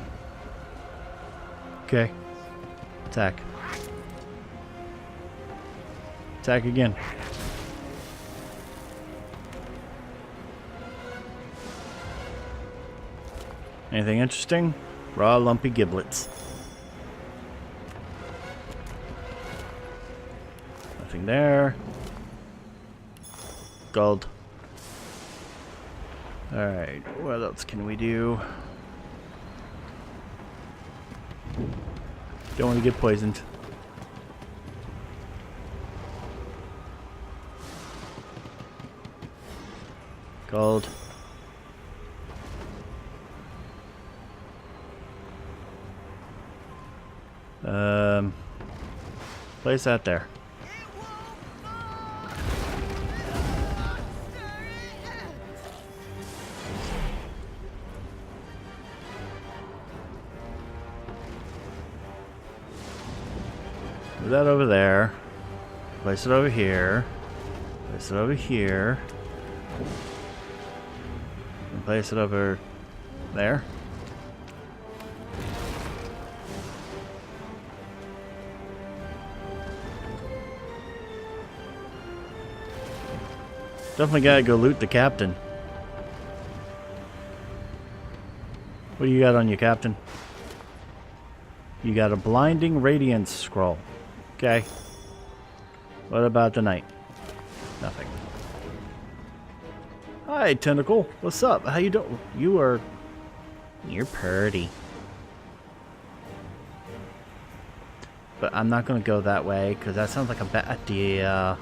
Okay. Attack. Attack again. Anything interesting? Raw lumpy giblets. Nothing there. Gold. Alright, what else can we do? Don't want to get poisoned. Gold. Place that there. Move that over there. Place it over here. Place it over here. And place it over there. Definitely gotta go loot the captain. What do you got on you, Captain? You got a blinding radiance scroll. Okay. What about the knight? Nothing. Hi, Tentacle. What's up? How you doing? You're pretty. But I'm not gonna go that way because that sounds like a bad idea.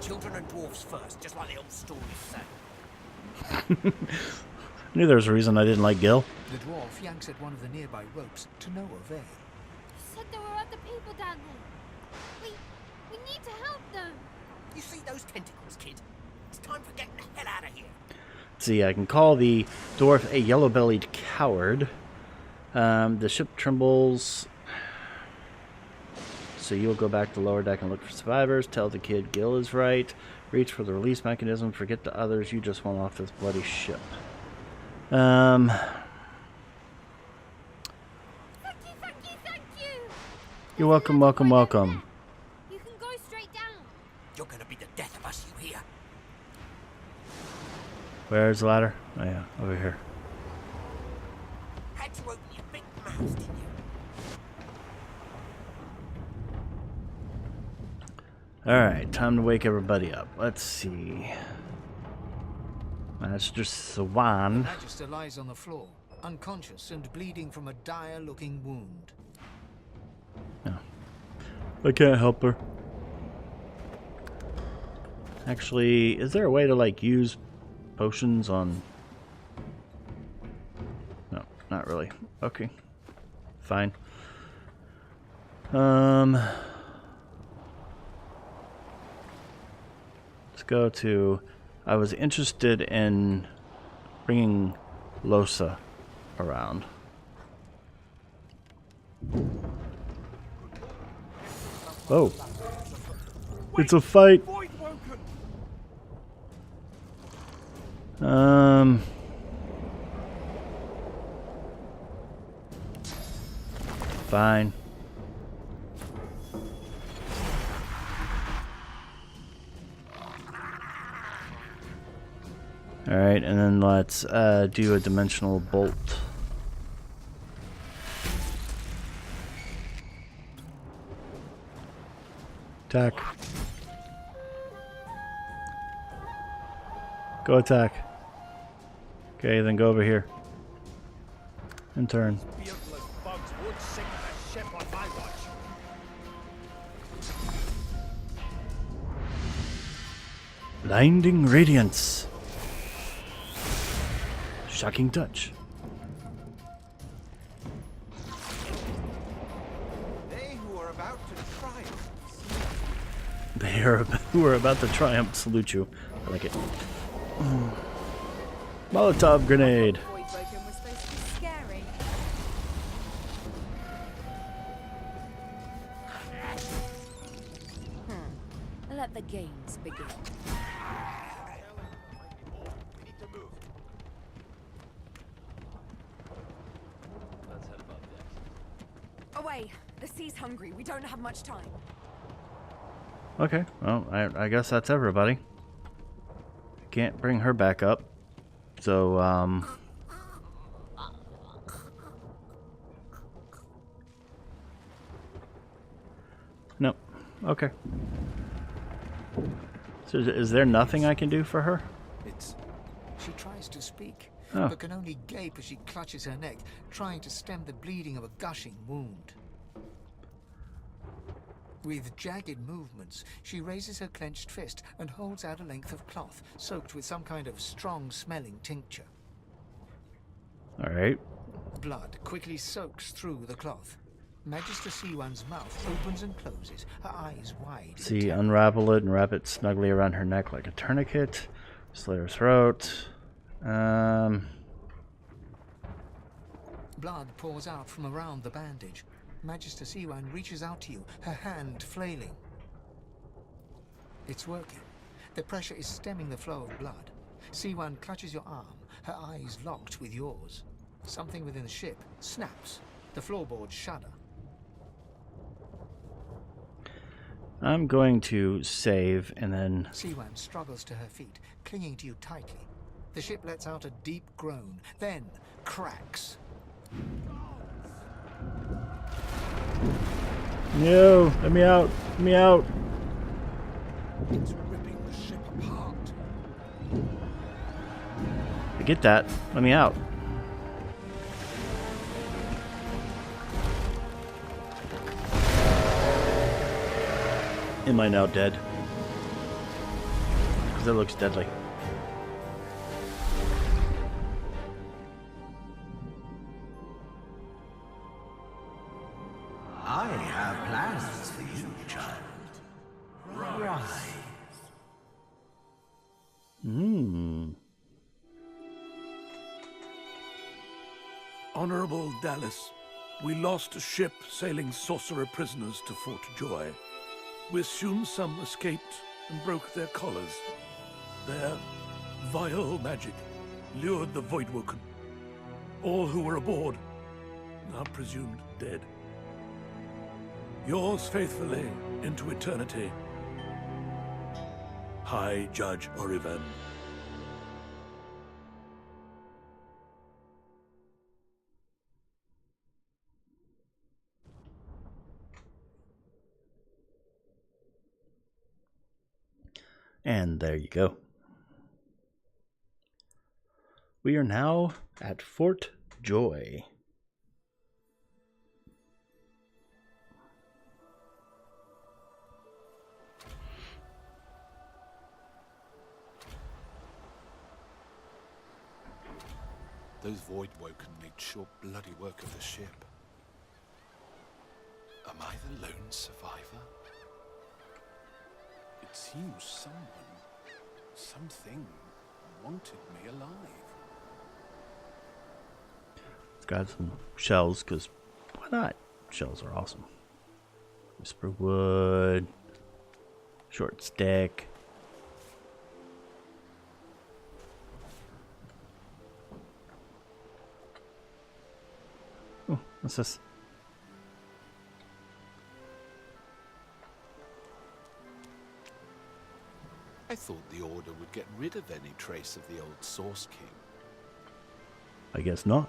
Children and dwarfs first, just like the old stories say. I knew there was a reason I didn't like Gil. The dwarf yanks at one of the nearby ropes to no avail. You said there were other people down there. We need to help them. You see those tentacles, kid? It's time for getting the hell out of here. Let's see, I can call the dwarf a yellow-bellied coward. The ship trembles. So you'll go back to the lower deck and look for survivors. Tell the kid Gil is right. Reach for the release mechanism. Forget the others. You just want off this bloody ship. Thank you. You're welcome, welcome, welcome. You can go straight down. You're gonna be the death of us, you hear? Where's the ladder? Oh yeah, over here. Had to open your big mouth, didn't you? Alright, time to wake everybody up. Let's see. Master Swan. The Magister lies on the floor, unconscious and bleeding from a dire-looking wound. No. I can't help her. Actually, is there a way to, like, use potions on... No, not really. Okay. Fine. Let's go to... I was interested in bringing Losa around. Oh. It's a fight. Fine. Alright, and then let's do a dimensional bolt. Attack. Go attack. Okay, then go over here. And turn. Beardless bugs won't sink the ship on my watch. Blinding radiance. Shocking touch. They who are about to triumph. They are who are about to triumph salute you. I like it. Molotov grenade. Void Woken was supposed to be scary. Let the games begin. Away! The sea's hungry. We don't have much time. Okay, well, I guess that's everybody. Can't bring her back up. So, nope. Okay. So is there nothing I can do for her? She tries to speak, Oh. but can only gape as she clutches her neck, trying to stem the bleeding of a gushing wound. With jagged movements, she raises her clenched fist and holds out a length of cloth, soaked with some kind of strong-smelling tincture. Alright. Blood quickly soaks through the cloth. Magister Siwan's mouth opens and closes, her eyes wide. See, unravel it and wrap it snugly around her neck like a tourniquet. Slit her throat. Blood pours out from around the bandage. Magister Siwan reaches out to you, her hand flailing. It's working. The pressure is stemming the flow of blood. Siwan clutches your arm, her eyes locked with yours. Something within the ship snaps. The floorboards shudder. I'm going to save and then... Siwan struggles to her feet, clinging to you tightly. The ship lets out a deep groan, then cracks. No! Let me out! Let me out! It's ripping the ship apart. I get that. Let me out. Am I now dead? Because it looks deadly. I have plans for you, child. Rise. Honorable Dallas, we lost a ship sailing sorcerer prisoners to Fort Joy. We assume some escaped and broke their collars. Their vile magic lured the Voidwoken. All who were aboard are presumed dead. Yours faithfully into eternity, High Judge Oriven. And there you go. We are now at Fort Joy. Those Voidwoken made short bloody work of the ship. Am I the lone survivor? It seems something wanted me alive. Let's grab some shells, because why not? Shells are awesome. Whisper wood. Short stick. Oh, what's this? I thought the Order would get rid of any trace of the old Source King. I guess not.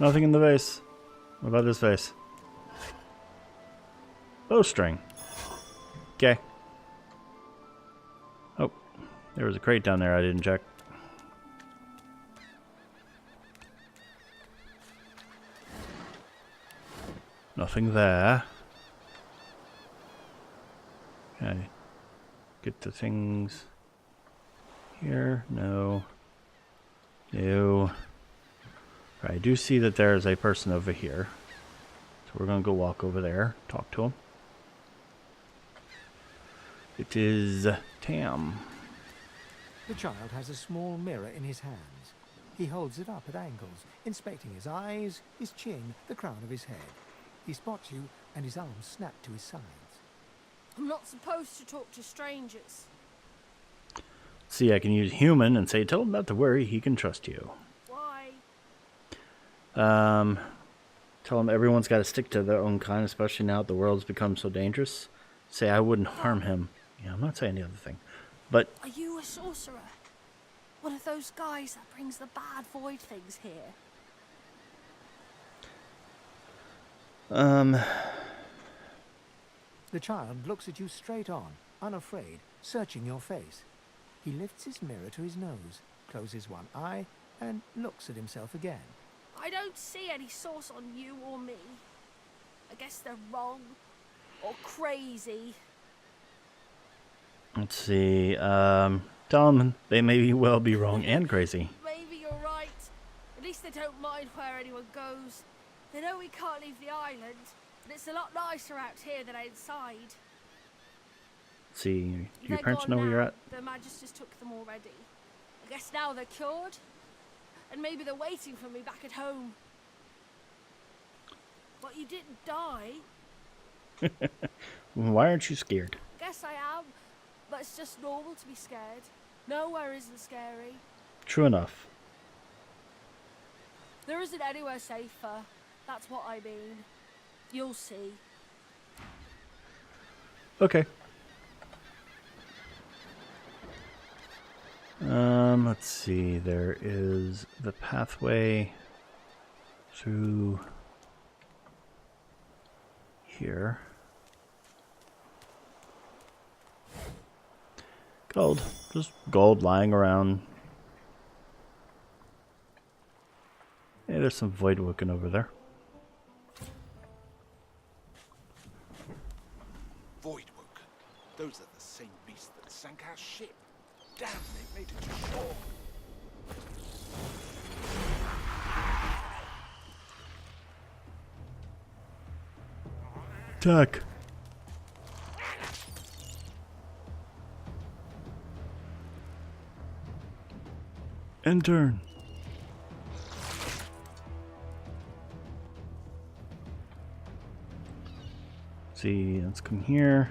Nothing in the vase. What about this vase? Bowstring. Okay. Oh, there was a crate down there I didn't check. Nothing there. Okay. Get the things here. No. No. I do see that there is a person over here. So we're going to go walk over there, talk to him. It is Tam. The child has a small mirror in his hands. He holds it up at angles, inspecting his eyes, his chin, the crown of his head. He spots you, and his arms snap to his sides. I'm not supposed to talk to strangers. See, I can use human and say, tell him not to worry, he can trust you. Why? Tell him everyone's got to stick to their own kind, especially now that the world's become so dangerous. Say I wouldn't harm him. Yeah, I'm not saying the other thing. But Are you a sorcerer? One of those guys that brings the bad void things here? The child looks at you straight on, unafraid, searching your face. He lifts his mirror to his nose, closes one eye, and looks at himself again. I don't see any source on you or me. I guess they're wrong. Or crazy. let's see. Tell them they may well be wrong and crazy. Maybe you're right. At least they don't mind where anyone goes. They know we can't leave the island, and it's a lot nicer out here than outside. Let's see, do your They're parents gone know where you're now. at? The Magisters took them already. I guess now they're cured. And maybe they're waiting for me back at home. But you didn't die. Why aren't you scared? Guess I am. But it's just normal to be scared. Nowhere isn't scary. True enough. There isn't anywhere safer. That's what I mean. You'll see. Okay. Let's see. There is the pathway through here. Gold. Just gold lying around. Hey, there's some void woken over there. Void woken. Those are the same beasts that sank our ship. Damn, they made it to shore. Attack. And turn. See, let's come here.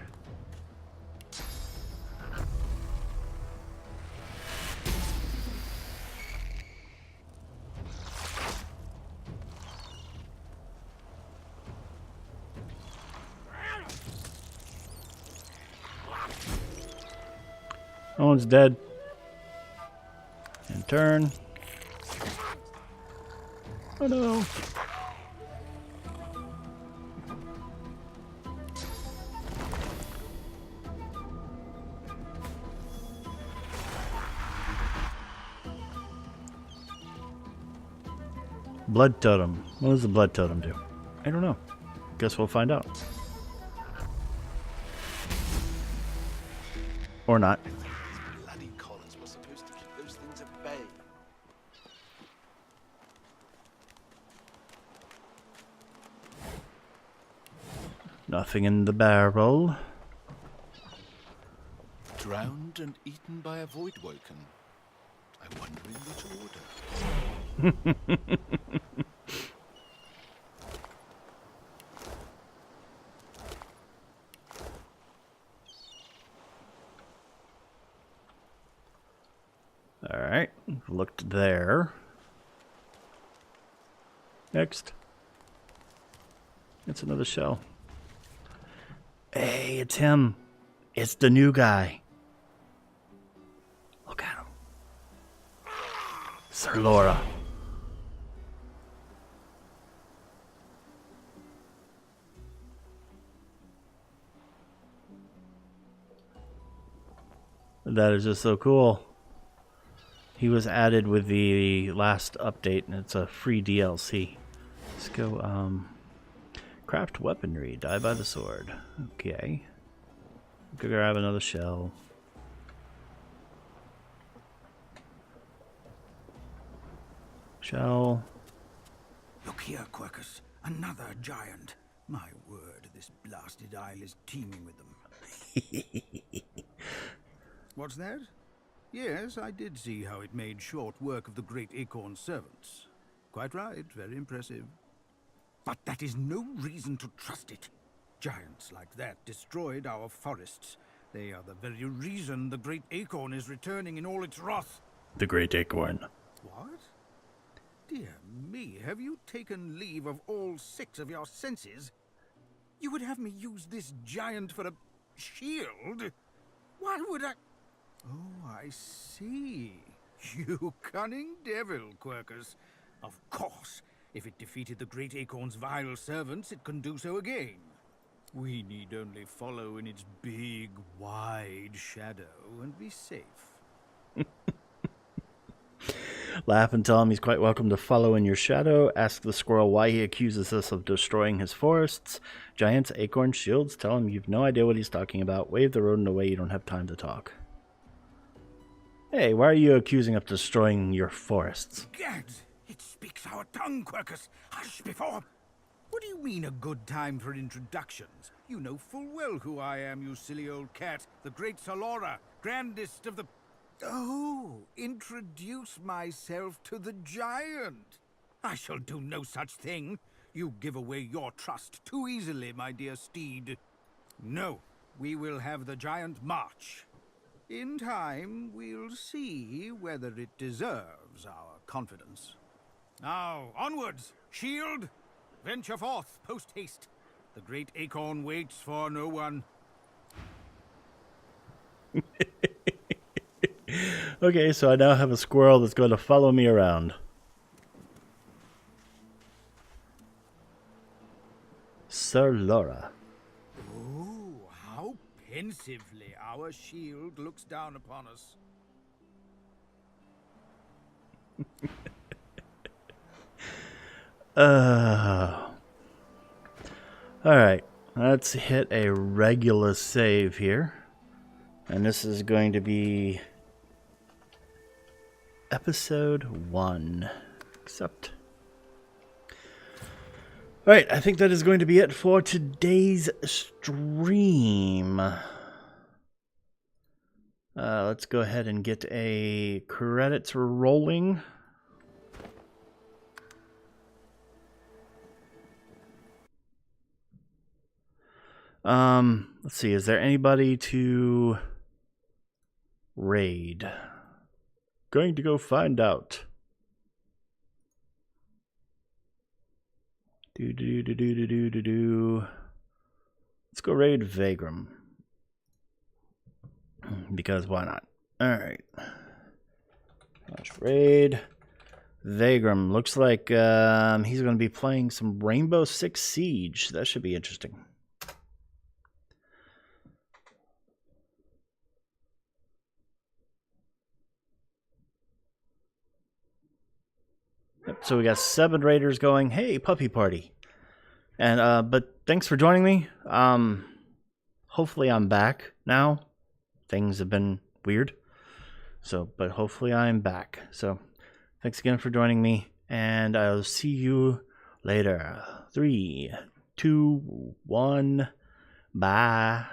No one's dead. And turn. Oh no. Blood totem. What does the blood totem do? I don't know. Guess we'll find out. Or not. Bloody collars were supposed to keep those things at bay. Nothing in the barrel. Drowned and eaten by a void woken. I wonder in which order. Alright, looked there. Next. It's another shell. Hey, it's him. It's the new guy. Look at him. Sir Laura. That is just so cool. He was added with the last update, and it's a free DLC. Let's go, craft weaponry, die by the sword. Okay. Go grab another shell. Shell. Look here, Quercus. Another giant. My word, this blasted isle is teeming with them. What's that? Yes, I did see how it made short work of the great acorn servants. Quite right, very impressive. But that is no reason to trust it. Giants like that destroyed our forests. They are the very reason the great acorn is returning in all its wrath. The great acorn. What? Dear me, have you taken leave of all 6 of your senses? You would have me use this giant for a shield? Why would I... Oh, I see. You cunning devil, Quercus. Of course, if it defeated the great acorn's vile servants, it can do so again. We need only follow in its big, wide shadow and be safe. Laugh and tell him he's quite welcome to follow in your shadow. Ask the squirrel why he accuses us of destroying his forests. Giants, acorns, shields. Tell him you've no idea what he's talking about. Wave the rodent away. You don't have time to talk. Hey, why are you accusing us of destroying your forests? Gads! It speaks our tongue, Quercus. Hush before... What do you mean a good time for introductions? You know full well who I am, you silly old cat. The great Salora, grandest of the... Oh, introduce myself to the giant. I shall do no such thing. You give away your trust too easily, my dear steed. No, we will have the giant march. In time, we'll see whether it deserves our confidence. Now, onwards! Shield! Venture forth, post-haste. The great acorn waits for no one. Okay, so I now have a squirrel that's going to follow me around. Sir Laura. Oh, how pensively our shield looks down upon us. Alright, let's hit a regular save here. And this is going to be episode 1. Accept. Alright, I think that is going to be it for today's stream. Let's go ahead and get a credits rolling. Let's see, is there anybody to raid? Going to go find out. Let's go raid Vagram. Because why not? Alright. Let's raid Vagram. Looks like he's going to be playing some Rainbow Six Siege. That should be interesting. So we got 7 raiders going. Hey, puppy party. And but thanks for joining me. Hopefully I'm back now. Things have been weird. So, but hopefully I'm back. So, thanks again for joining me, and I'll see you later. 3, 2, 1. Bye.